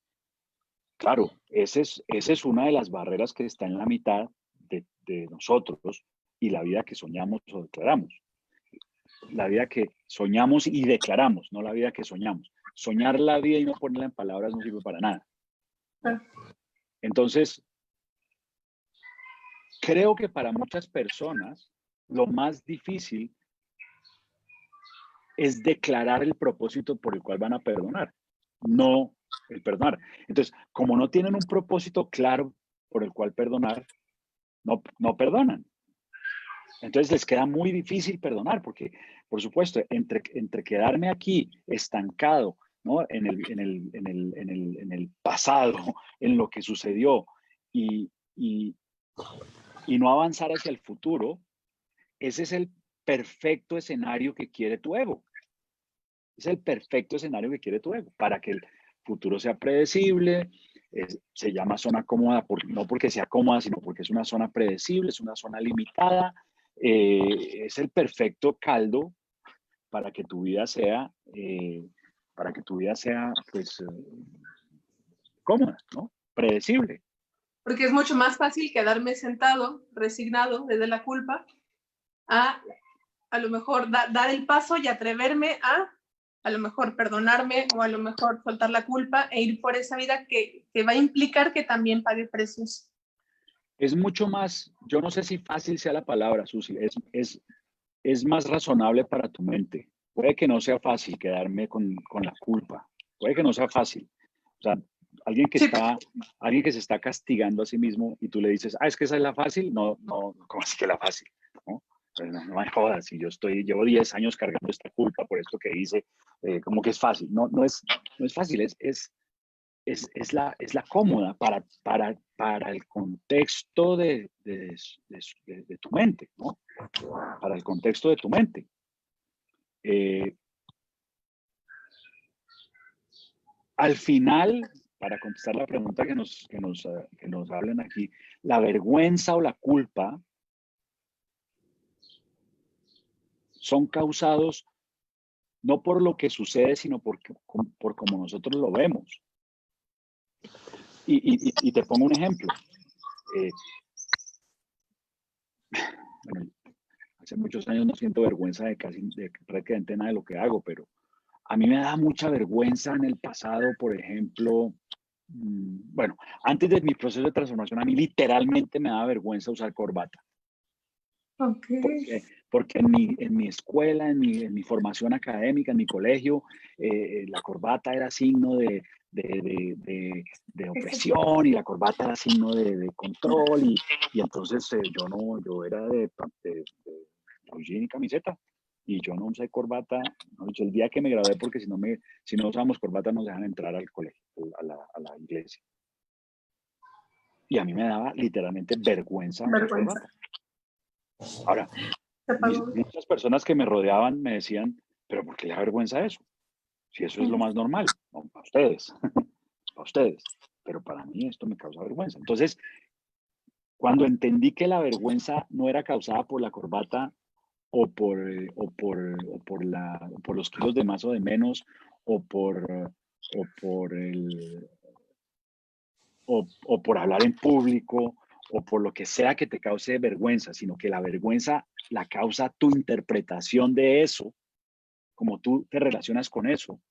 Claro, esa es una de las barreras que está en la mitad de nosotros y la vida que soñamos o declaramos. La vida que soñamos y declaramos, no la vida que soñamos. Soñar la vida y no ponerla en palabras no sirve para nada. Entonces, creo que para muchas personas lo más difícil es declarar el propósito por el cual van a perdonar, no el perdonar. Entonces, como no tienen un propósito claro por el cual perdonar, no perdonan. Entonces les queda muy difícil perdonar porque, por supuesto, entre quedarme aquí estancado, ¿no? en el pasado, en lo que sucedió y no avanzar hacia el futuro, ese es el perfecto escenario que quiere tu ego. Es el perfecto escenario que quiere tu ego para que el futuro sea predecible. Se llama zona cómoda no porque sea cómoda, sino porque es una zona predecible, es una zona limitada. Es el perfecto caldo para que tu vida sea, pues, cómoda, ¿no? Predecible. Porque es mucho más fácil quedarme sentado, resignado desde la culpa, a lo mejor dar el paso y atreverme a lo mejor perdonarme o a lo mejor soltar la culpa e ir por esa vida que va a implicar que también pague precios. Es mucho más, yo no sé si fácil sea la palabra, Susi, es más razonable para tu mente. Puede que no sea fácil quedarme con la culpa, puede que no sea fácil. O sea, alguien que se está castigando a sí mismo y tú le dices, es que esa es la fácil, no, ¿cómo así que la fácil? ¿No? Pues no me jodas, si llevo 10 años cargando esta culpa por esto que hice, como que es fácil. No es fácil, es la cómoda para el contexto de tu mente, ¿no? Para el contexto de tu mente. Al final, para contestar la pregunta que nos hablan aquí, la vergüenza o la culpa son causados no por lo que sucede, sino por cómo nosotros lo vemos. Y te pongo un ejemplo. Bueno, hace muchos años no siento vergüenza de prácticamente nada de lo que hago, pero a mí me da mucha vergüenza en el pasado, por ejemplo, bueno, antes de mi proceso de transformación, a mí literalmente me daba vergüenza usar corbata. Okay. Porque en mi escuela, en mi formación académica, en mi colegio, la corbata era signo de opresión y la corbata era signo de control y entonces yo era de jean y camiseta y yo no usé corbata, no, el día que me gradué porque si no usamos corbata nos dejan entrar al colegio, a la iglesia. Y a mí me daba literalmente vergüenza usar corbata. Ahora, muchas personas que me rodeaban me decían, pero ¿por qué le da vergüenza eso? Si eso es lo más normal. No, para ustedes, para ustedes. Pero para mí esto me causa vergüenza. Entonces, cuando entendí que la vergüenza no era causada por la corbata o por los kilos de más o de menos o por hablar en público o por lo que sea que te cause vergüenza, sino que la vergüenza la causa tu interpretación de eso, como tú te relacionas con eso,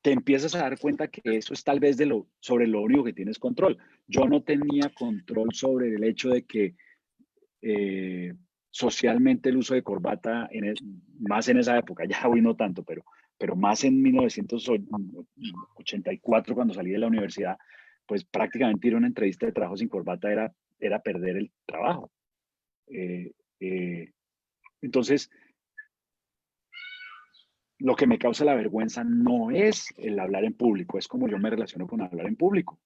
te empiezas a dar cuenta que eso es tal vez sobre lo único que tienes control. Yo no tenía control sobre el hecho de que socialmente el uso de corbata, más en esa época, ya hoy no tanto, pero más en 1984 cuando salí de la universidad, pues prácticamente ir a una entrevista de trabajo sin corbata era perder el trabajo. Entonces, lo que me causa la vergüenza no es el hablar en público, es como yo me relaciono con hablar en público.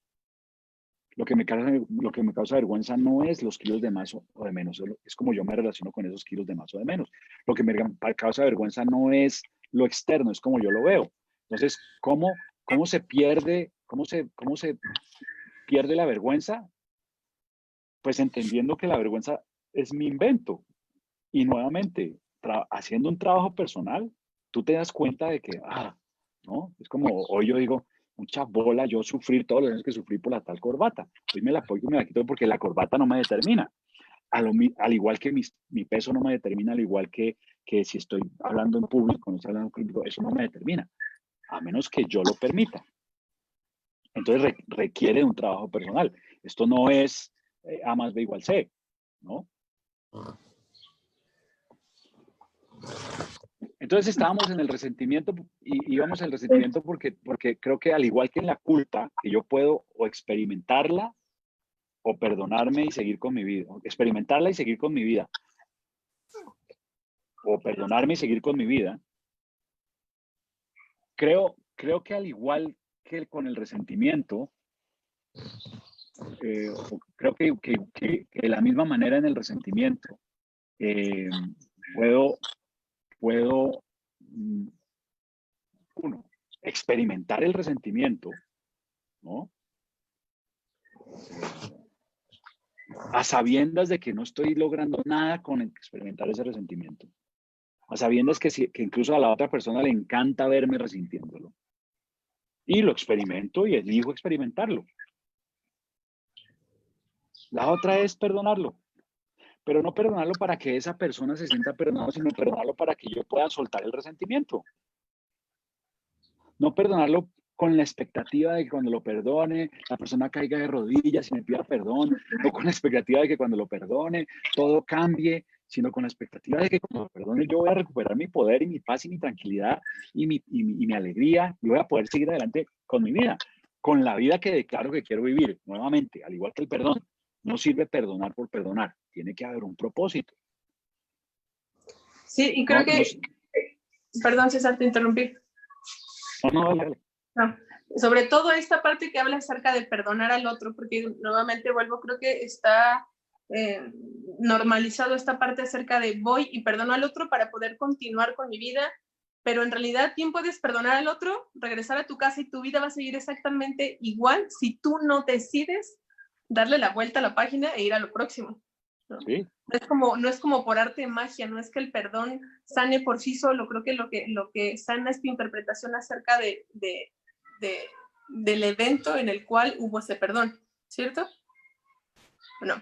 Lo que me causa vergüenza no es los kilos de más o de menos, es como yo me relaciono con esos kilos de más o de menos. Lo que me causa vergüenza no es lo externo, es como yo lo veo. Entonces, ¿cómo se pierde la vergüenza? Pues entendiendo que la vergüenza es mi invento. Y nuevamente, haciendo un trabajo personal, tú te das cuenta de que, ¿no? Es como hoy yo digo, mucha bola yo sufrir todos los años que sufrí por la tal corbata. Hoy me la pongo y me la quito porque la corbata no me determina. Al igual que mi peso no me determina, al igual que si estoy hablando en público, no estoy hablando en público, eso no me determina, a menos que yo lo permita. Entonces requiere un trabajo personal. Esto no es A más B igual C, ¿no? Entonces estábamos en el resentimiento y íbamos al resentimiento porque creo que al igual que en la culpa, que yo puedo o experimentarla o perdonarme y seguir con mi vida, experimentarla y seguir con mi vida, o perdonarme y seguir con mi vida, creo que al igual que con el resentimiento, creo que de la misma manera en el resentimiento, puedo uno, experimentar el resentimiento, ¿no? A sabiendas de que no estoy logrando nada con experimentar ese resentimiento. A sabiendas que incluso a la otra persona le encanta verme resintiéndolo. Y lo experimento y elijo experimentarlo. La otra es perdonarlo. Pero no perdonarlo para que esa persona se sienta perdonado, sino perdonarlo para que yo pueda soltar el resentimiento. No perdonarlo con la expectativa de que cuando lo perdone, la persona caiga de rodillas y me pida perdón, no con la expectativa de que cuando lo perdone, todo cambie, sino con la expectativa de que cuando lo perdone yo voy a recuperar mi poder y mi paz y mi tranquilidad y mi alegría y voy a poder seguir adelante con mi vida, con la vida que declaro que quiero vivir. Nuevamente, al igual que el perdón, no sirve perdonar por perdonar, tiene que haber un propósito. Sí, y creo que, perdón César, te interrumpí. No. Sobre todo esta parte que habla acerca de perdonar al otro, porque nuevamente vuelvo, creo que está normalizado esta parte acerca de voy y perdono al otro para poder continuar con mi vida, pero en realidad bien puedes perdonar al otro, regresar a tu casa y tu vida va a seguir exactamente igual si tú no decides darle la vuelta a la página e ir a lo próximo, ¿no? Sí. No es como por arte de magia, no es que el perdón sane por sí solo, creo que lo que sana es tu interpretación acerca del evento en el cual hubo ese perdón, ¿cierto? ¿O no?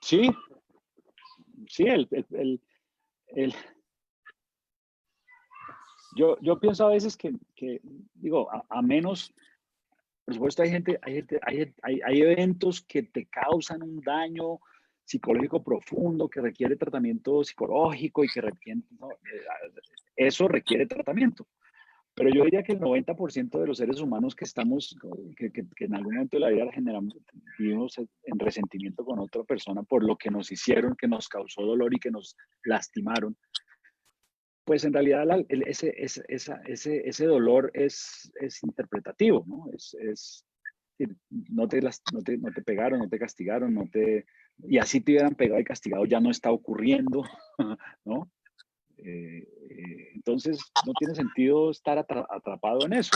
Sí, yo pienso a veces que digo, a menos, por supuesto hay eventos que te causan un daño psicológico profundo, que requiere tratamiento psicológico y que requiere, ¿no? Eso requiere tratamiento. Pero yo diría que el 90% de los seres humanos que estamos, que en algún momento de la vida generamos, vivimos en resentimiento con otra persona por lo que nos hicieron, que nos causó dolor y que nos lastimaron, pues en realidad ese dolor es interpretativo, ¿no? No te pegaron, no te castigaron, y así te hubieran pegado y castigado, ya no está ocurriendo, ¿no? Entonces, no tiene sentido estar atrapado en eso.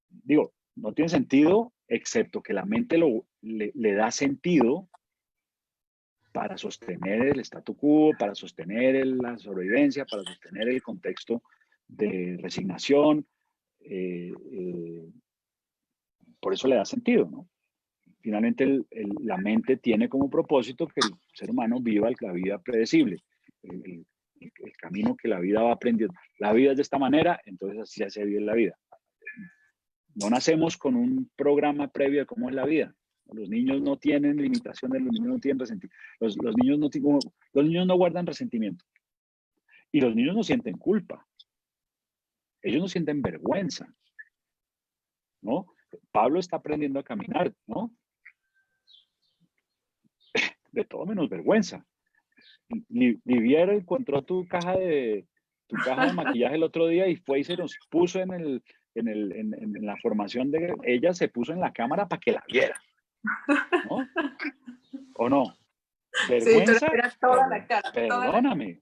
Digo, no tiene sentido, excepto que la mente le da sentido para sostener el statu quo, para sostener la sobrevivencia, para sostener el contexto de resignación. Por eso le da sentido, ¿no? Finalmente, la mente tiene como propósito que el ser humano viva la vida predecible, el camino que la vida va aprendiendo. La vida es de esta manera, entonces así se vive la vida. No nacemos con un programa previo de cómo es la vida. Los niños no tienen limitaciones, los niños no tienen resentimiento. Los niños no guardan resentimiento. Y los niños no sienten culpa. Ellos no sienten vergüenza, ¿no? Pablo está aprendiendo a caminar, ¿no? De todo menos vergüenza. Livier encontró tu caja de maquillaje el otro día y fue y se nos puso en la formación de ella, se puso en la cámara para que la viera, ¿no? ¿O no? Vergüenza, sí, era toda la cara. perdóname,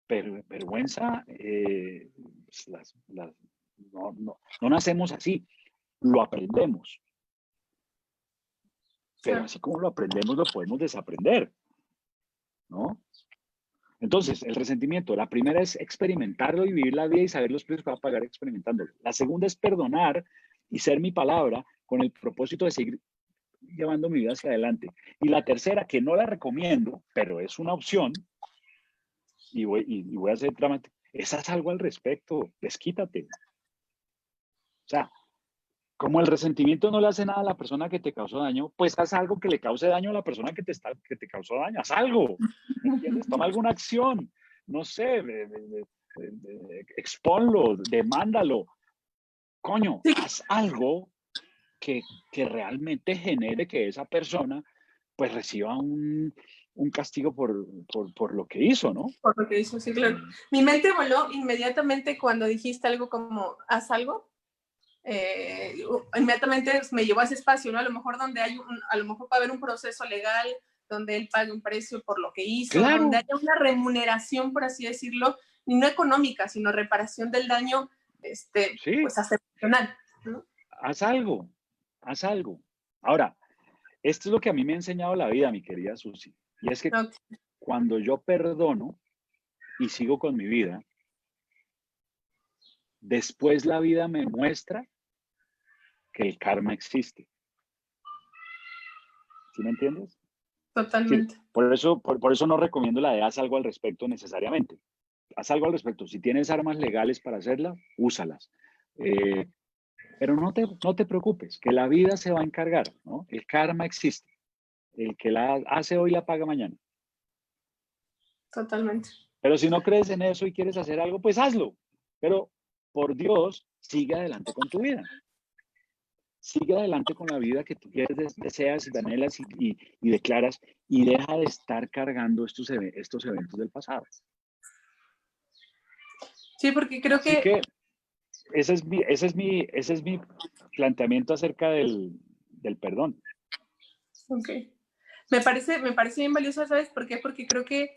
pero vergüenza, no nacemos así, lo aprendemos. Pero así como lo aprendemos, lo podemos desaprender, ¿no? Entonces, el resentimiento, la primera es experimentarlo y vivir la vida y saber los precios que va a pagar experimentándolo. La segunda es perdonar y ser mi palabra con el propósito de seguir llevando mi vida hacia adelante. Y la tercera, que no la recomiendo, pero es una opción, y voy a hacer dramático, es haz algo al respecto, desquítate. O sea, como el resentimiento no le hace nada a la persona que te causó daño, pues haz algo que le cause daño a la persona que te causó daño. Haz algo, ¿me entiendes? Toma alguna acción, no sé, exponlo, demándalo. Coño, haz algo que realmente genere que esa persona pues reciba un castigo por lo que hizo, ¿no? Por lo que hizo, sí, claro. Mi mente voló inmediatamente cuando dijiste algo como, haz algo. Inmediatamente me llevó a ese espacio, ¿no? A lo mejor donde a lo mejor va a haber un proceso legal, donde él pague un precio por lo que hizo, claro, donde haya una remuneración, por así decirlo, y no económica, sino reparación del daño, sí, pues aceptacional, ¿no? haz algo, haz algo. Ahora, esto es lo que a mí me ha enseñado la vida, mi querida Susi, y es que cuando yo perdono y sigo con mi vida, después la vida me muestra que el karma existe. ¿Sí me entiendes? Totalmente. Sí, por eso no recomiendo la de haz algo al respecto necesariamente. Haz algo al respecto. Si tienes armas legales para hacerla, úsalas. Pero no te preocupes, que la vida se va a encargar, ¿no? El karma existe. El que la hace hoy la paga mañana. Totalmente. Pero si no crees en eso y quieres hacer algo, pues hazlo. Pero por Dios, sigue adelante con tu vida. Sigue adelante con la vida que tú quieres, deseas, anhelas y declaras, y deja de estar cargando estos eventos del pasado. Sí, porque creo Así que que ese es mi planteamiento acerca del perdón. Ok. Me parece bien valioso, ¿sabes por qué? Porque creo que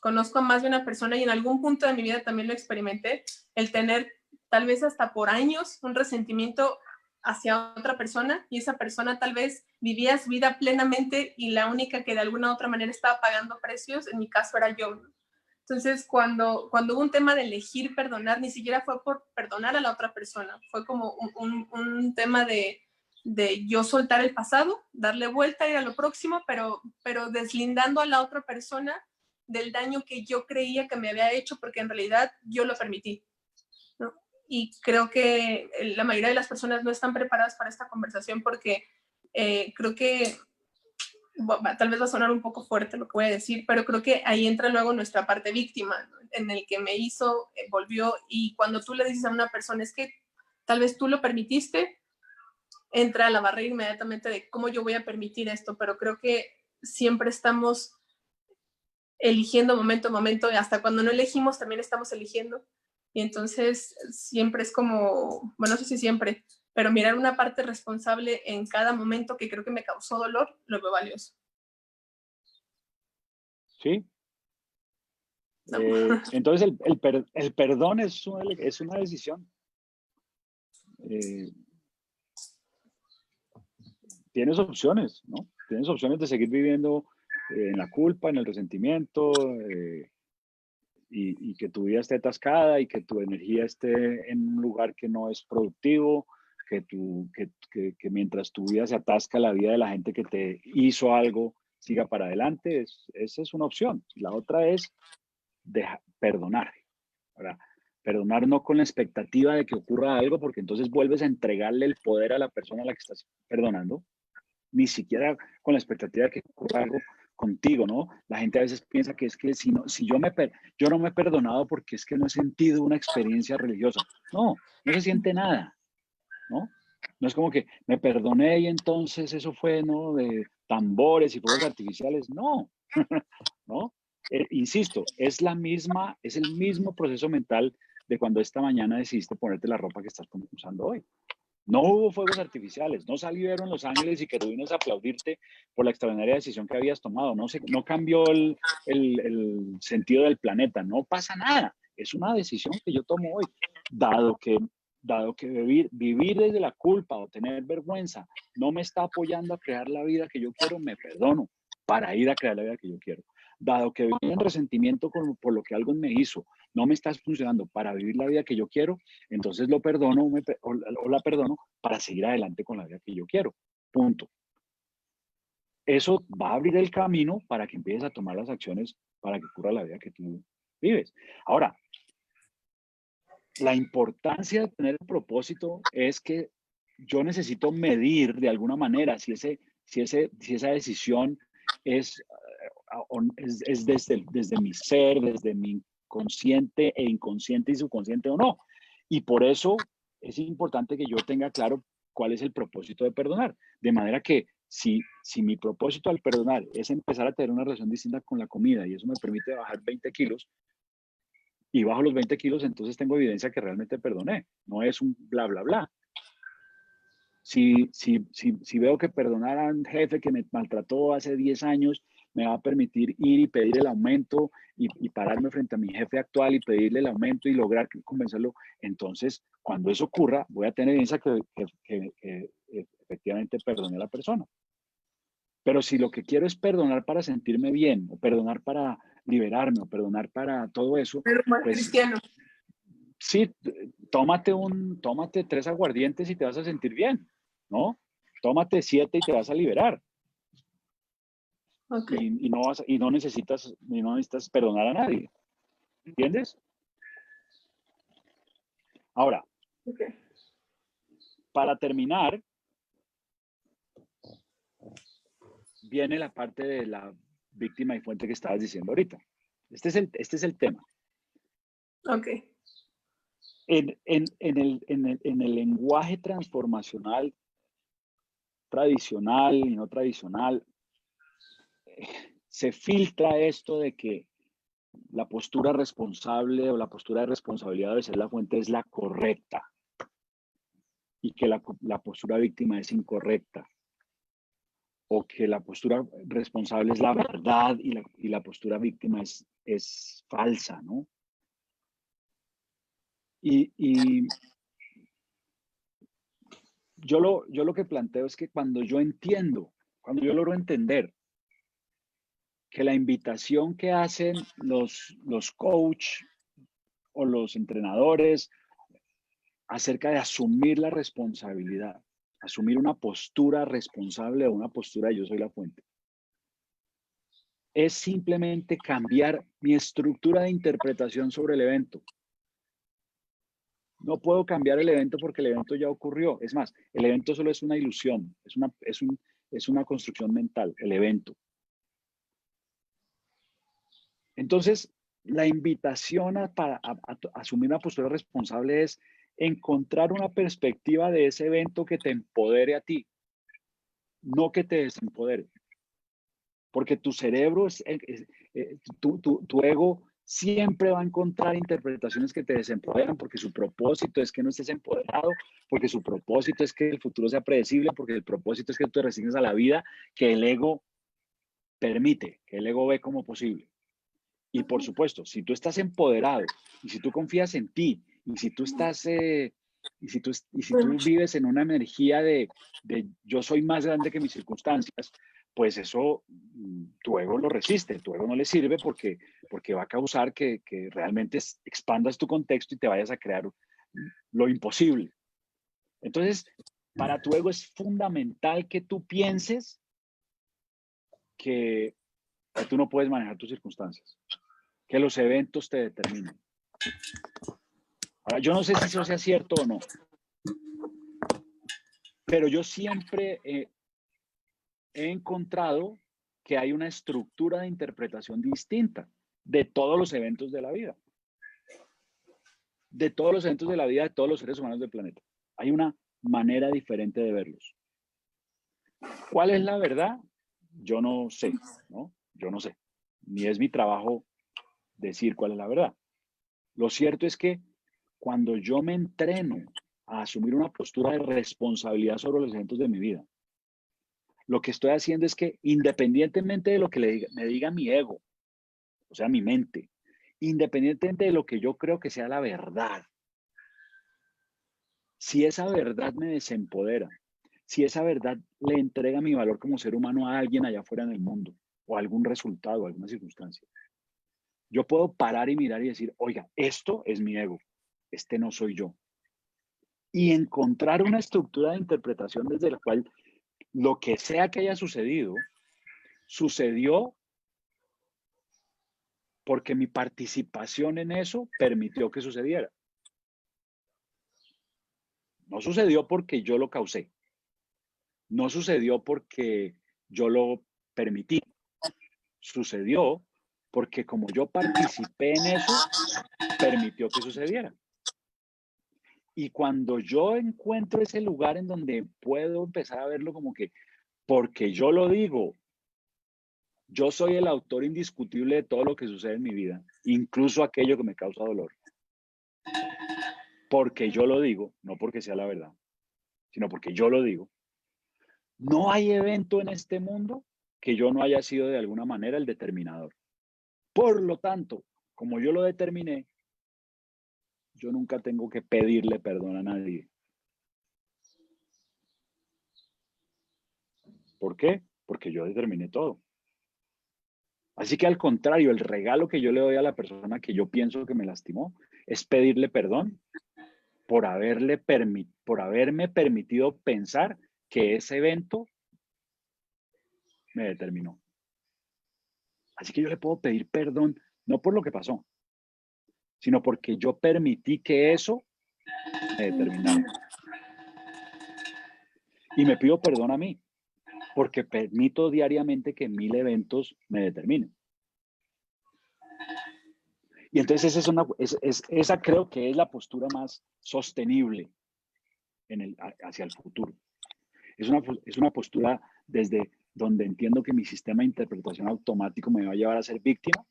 conozco a más de una persona y en algún punto de mi vida también lo experimenté, el tener tal vez hasta por años un resentimiento hacia otra persona y esa persona tal vez vivía su vida plenamente y la única que de alguna u otra manera estaba pagando precios, en mi caso era yo, ¿no? Entonces, cuando hubo un tema de elegir perdonar, ni siquiera fue por perdonar a la otra persona, fue como un tema de yo soltar el pasado, darle vuelta, ir a lo próximo, pero deslindando a la otra persona del daño que yo creía que me había hecho, porque en realidad yo lo permití, ¿no? Y creo que la mayoría de las personas no están preparadas para esta conversación porque creo que tal vez va a sonar un poco fuerte lo que voy a decir, pero creo que ahí entra luego nuestra parte víctima, ¿no? En el que me hizo, volvió, y cuando tú le dices a una persona, es que tal vez tú lo permitiste, entra a la barrera inmediatamente de cómo yo voy a permitir esto, pero creo que siempre estamos eligiendo momento a momento, y hasta cuando no elegimos también estamos eligiendo, y entonces siempre es como, bueno, no sé si siempre, pero mirar una parte responsable en cada momento que creo que me causó dolor, lo veo valioso. ¿Sí? No. Entonces el perdón es una decisión. Tienes opciones, ¿no? Tienes opciones de seguir viviendo en la culpa, en el resentimiento, y que tu vida esté atascada y que tu energía esté en un lugar que no es productivo, que mientras tu vida se atasca, la vida de la gente que te hizo algo siga para adelante. Esa es una opción. La otra es perdonar. Ahora, perdonar no con la expectativa de que ocurra algo, porque entonces vuelves a entregarle el poder a la persona a la que estás perdonando, ni siquiera con la expectativa de que ocurra algo contigo, ¿no? La gente a veces piensa que es que si yo no me he perdonado porque es que no he sentido una experiencia religiosa. No, no se siente nada, ¿no? No es como que me perdoné y entonces eso fue, ¿no? De tambores y fuegos artificiales. No, ¿no? Insisto, es el mismo proceso mental de cuando esta mañana decidiste ponerte la ropa que estás usando hoy. No hubo fuegos artificiales, no salieron los ángeles y querubines a aplaudirte por la extraordinaria decisión que habías tomado, no cambió el sentido del planeta, no pasa nada. Es una decisión que yo tomo hoy, dado que vivir desde la culpa o tener vergüenza no me está apoyando a crear la vida que yo quiero, me perdono para ir a crear la vida que yo quiero. Dado que vivir en resentimiento por lo que alguien me hizo no me está funcionando para vivir la vida que yo quiero, entonces lo perdono o la perdono para seguir adelante con la vida que yo quiero. Punto. Eso va a abrir el camino para que empieces a tomar las acciones para que ocurra la vida que tú vives. Ahora, la importancia de tener un propósito es que yo necesito medir de alguna manera si esa decisión es desde mi ser, desde mi consciente e inconsciente y subconsciente o no. Y por eso es importante que yo tenga claro cuál es el propósito de perdonar. De manera que si mi propósito al perdonar es empezar a tener una relación distinta con la comida y eso me permite bajar 20 kilos, y bajo los 20 kilos, entonces tengo evidencia que realmente perdoné. No es un bla, bla, bla. Si veo que perdonar a un jefe que me maltrató hace 10 años me va a permitir ir y pedir el aumento y pararme frente a mi jefe actual y pedirle el aumento y lograr convencerlo, entonces cuando eso ocurra voy a tener evidencia que efectivamente perdoné a la persona. Pero si lo que quiero es perdonar para sentirme bien, o perdonar para liberarme, o perdonar para todo eso, Pero más pues cristiano. Sí, tómate 3 aguardientes y te vas a sentir bien, ¿no? Tómate 7 y te vas a liberar. Ok. Y no necesitas perdonar a nadie. ¿Entiendes? Ahora, Ok. para terminar, viene la parte de la víctima y fuente que estabas diciendo ahorita. Este es el tema. Ok. En el lenguaje transformacional tradicional y no tradicional, se filtra esto de que la postura responsable o la postura de responsabilidad debe ser la fuente es la correcta y que la postura víctima es incorrecta, o que la postura responsable es la verdad y la postura víctima es falsa, ¿no? Y yo lo que planteo es que cuando yo logro entender que la invitación que hacen los coach o los entrenadores acerca de asumir la responsabilidad, asumir una postura responsable o una postura de yo soy la fuente, es simplemente cambiar mi estructura de interpretación sobre el evento. No puedo cambiar el evento porque el evento ya ocurrió. Es más, el evento solo es una ilusión, es una construcción mental, el evento. Entonces, la invitación a asumir una postura responsable es encontrar una perspectiva de ese evento que te empodere a ti, no que te desempodere. Porque tu cerebro, tu ego siempre va a encontrar interpretaciones que te desempoderan porque su propósito es que no estés empoderado, porque su propósito es que el futuro sea predecible, porque el propósito es que tú te resignes a la vida que el ego permite, que el ego ve como posible. Y por supuesto, si tú estás empoderado y si tú confías en ti y si tú estás, y si tú vives en una energía de yo soy más grande que mis circunstancias, pues eso tu ego lo resiste, tu ego no le sirve porque va a causar que realmente expandas tu contexto y te vayas a crear lo imposible. Entonces, para tu ego es fundamental que tú pienses que tú no puedes manejar tus circunstancias, que los eventos te determinan. Ahora, yo no sé si eso sea cierto o no, pero yo siempre he encontrado que hay una estructura de interpretación distinta de todos los eventos de la vida. De todos los eventos de la vida de todos los seres humanos del planeta. Hay una manera diferente de verlos. ¿Cuál es la verdad? Yo no sé, ¿no? Yo no sé. Ni es mi trabajo decir cuál es la verdad. Lo cierto es que cuando yo me entreno a asumir una postura de responsabilidad sobre los eventos de mi vida, lo que estoy haciendo es que independientemente de lo que me diga mi ego, o sea, mi mente, independientemente de lo que yo creo que sea la verdad, si esa verdad me desempodera, si esa verdad le entrega mi valor como ser humano a alguien allá afuera en el mundo, o algún resultado, alguna circunstancia, yo puedo parar y mirar y decir, oiga, esto es mi ego, este no soy yo. Y encontrar una estructura de interpretación desde la cual lo que sea que haya sucedido, sucedió porque mi participación en eso permitió que sucediera. No sucedió porque yo lo causé. No sucedió porque yo lo permití. Sucedió porque como yo participé en eso, permitió que sucediera. Y cuando yo encuentro ese lugar en donde puedo empezar a verlo como que, porque yo lo digo, yo soy el autor indiscutible de todo lo que sucede en mi vida, incluso aquello que me causa dolor. Porque yo lo digo, no porque sea la verdad, sino porque yo lo digo. No hay evento en este mundo que yo no haya sido de alguna manera el determinador. Por lo tanto, como yo lo determiné, yo nunca tengo que pedirle perdón a nadie. ¿Por qué? Porque yo determiné todo. Así que al contrario, el regalo que yo le doy a la persona que yo pienso que me lastimó es pedirle perdón por haberme permitido pensar que ese evento me determinó. Así que yo le puedo pedir perdón, no por lo que pasó, sino porque yo permití que eso me determinara. Y me pido perdón a mí, porque permito diariamente que 1000 eventos me determinen. Y entonces esa creo que es la postura más sostenible hacia el futuro. Es una postura desde donde entiendo que mi sistema de interpretación automático me va a llevar a ser víctima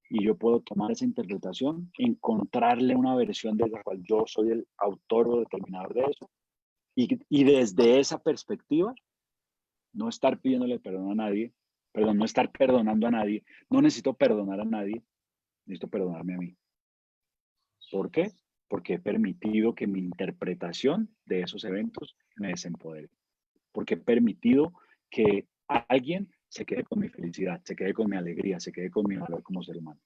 y yo puedo tomar esa interpretación, encontrarle una versión de la cual yo soy el autor o determinador de eso y desde esa perspectiva no estar pidiéndole perdón a nadie, no estar perdonando a nadie, no necesito perdonar a nadie, necesito perdonarme a mí. ¿Por qué? Porque he permitido que mi interpretación de esos eventos me desempodere. Porque he permitido que alguien se quede con mi felicidad, se quede con mi alegría, se quede con mi valor como ser humano.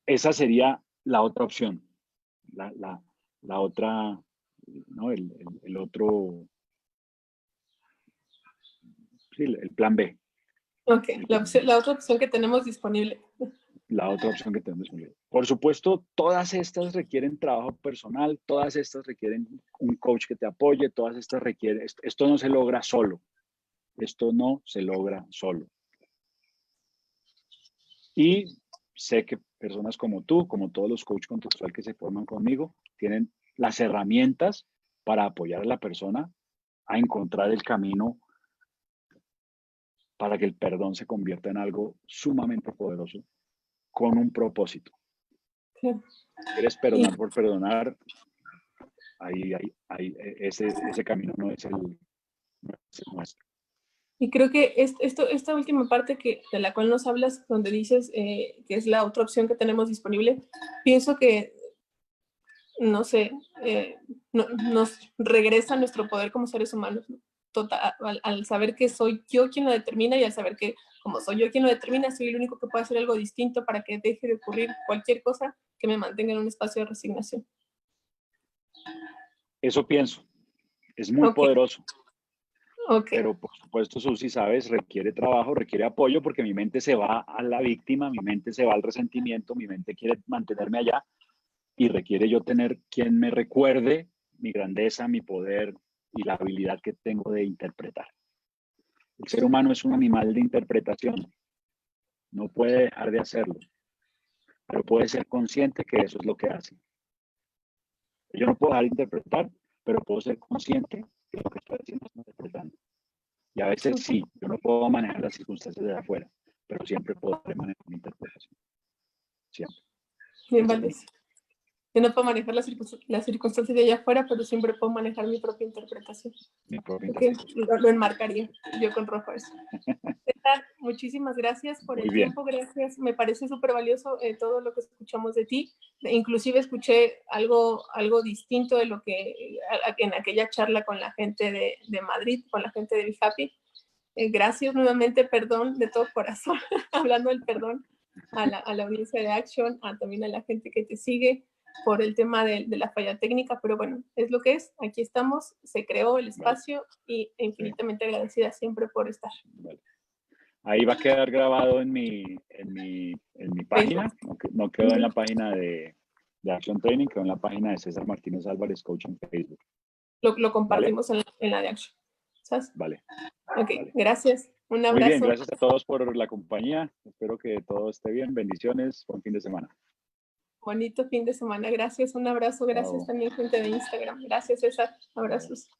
Esa sería la otra opción. La otra, ¿no? El otro, sí, el plan B. Ok, la otra opción que tenemos disponible. La otra opción que tenemos disponible. Por supuesto, todas estas requieren trabajo personal, todas estas requieren un coach que te apoye, todas estas requieren, esto no se logra solo. Esto no se logra solo. Y sé que personas como tú, como todos los coaches contextuales que se forman conmigo, tienen las herramientas para apoyar a la persona a encontrar el camino para que el perdón se convierta en algo sumamente poderoso con un propósito. Sí. ¿Quieres perdonar por perdonar? Ese camino no es el nuestro. Y creo que esta última parte de la cual nos hablas, donde dices que es la otra opción que tenemos disponible, pienso que, no sé, nos regresa nuestro poder como seres humanos, ¿no? Total, al saber que soy yo quien lo determina y al saber que como soy yo quien lo determina, soy el único que puede hacer algo distinto para que deje de ocurrir cualquier cosa que me mantenga en un espacio de resignación. Eso pienso. Es muy poderoso. Okay. Pero por supuesto, Susi, sabes, requiere trabajo, requiere apoyo porque mi mente se va a la víctima, mi mente se va al resentimiento, mi mente quiere mantenerme allá y requiere yo tener quien me recuerde mi grandeza, mi poder y la habilidad que tengo de interpretar. El ser humano es un animal de interpretación, no puede dejar de hacerlo, pero puede ser consciente que eso es lo que hace. Yo no puedo dejar de interpretar, pero puedo ser consciente que lo que estoy haciendo es interpretando. Y a veces sí, yo no puedo manejar las circunstancias de afuera, pero siempre puedo manejar mi interpretación. Siempre. Bien, vale. Yo no puedo manejar las circunstancias de allá afuera, pero siempre puedo manejar mi propia interpretación. Lo enmarcaría yo con rojo eso. Muchísimas gracias por el tiempo, gracias. Me parece súper valioso todo lo que escuchamos de ti. Inclusive escuché algo distinto de lo que en aquella charla con la gente de Madrid, con la gente de Be Happy. Gracias nuevamente, perdón de todo corazón, hablando del perdón a la audiencia de Action, también a la gente que te sigue por el tema de la falla técnica, pero bueno, es lo que es, aquí estamos, se creó el espacio y infinitamente agradecida siempre por estar. Ahí va a quedar grabado en mi página, no quedó en la página de Action Training, quedó en la página de César Martínez Álvarez, coach en Facebook. Lo compartimos en la de Action. ¿Sabes? Vale. Ok, vale. Gracias. Un abrazo. Muy bien, gracias a todos por la compañía. Espero que todo esté bien. Bendiciones. Buen fin de semana. Bonito fin de semana. Gracias. Un abrazo. Gracias también, gente de Instagram. Gracias, César. Abrazos.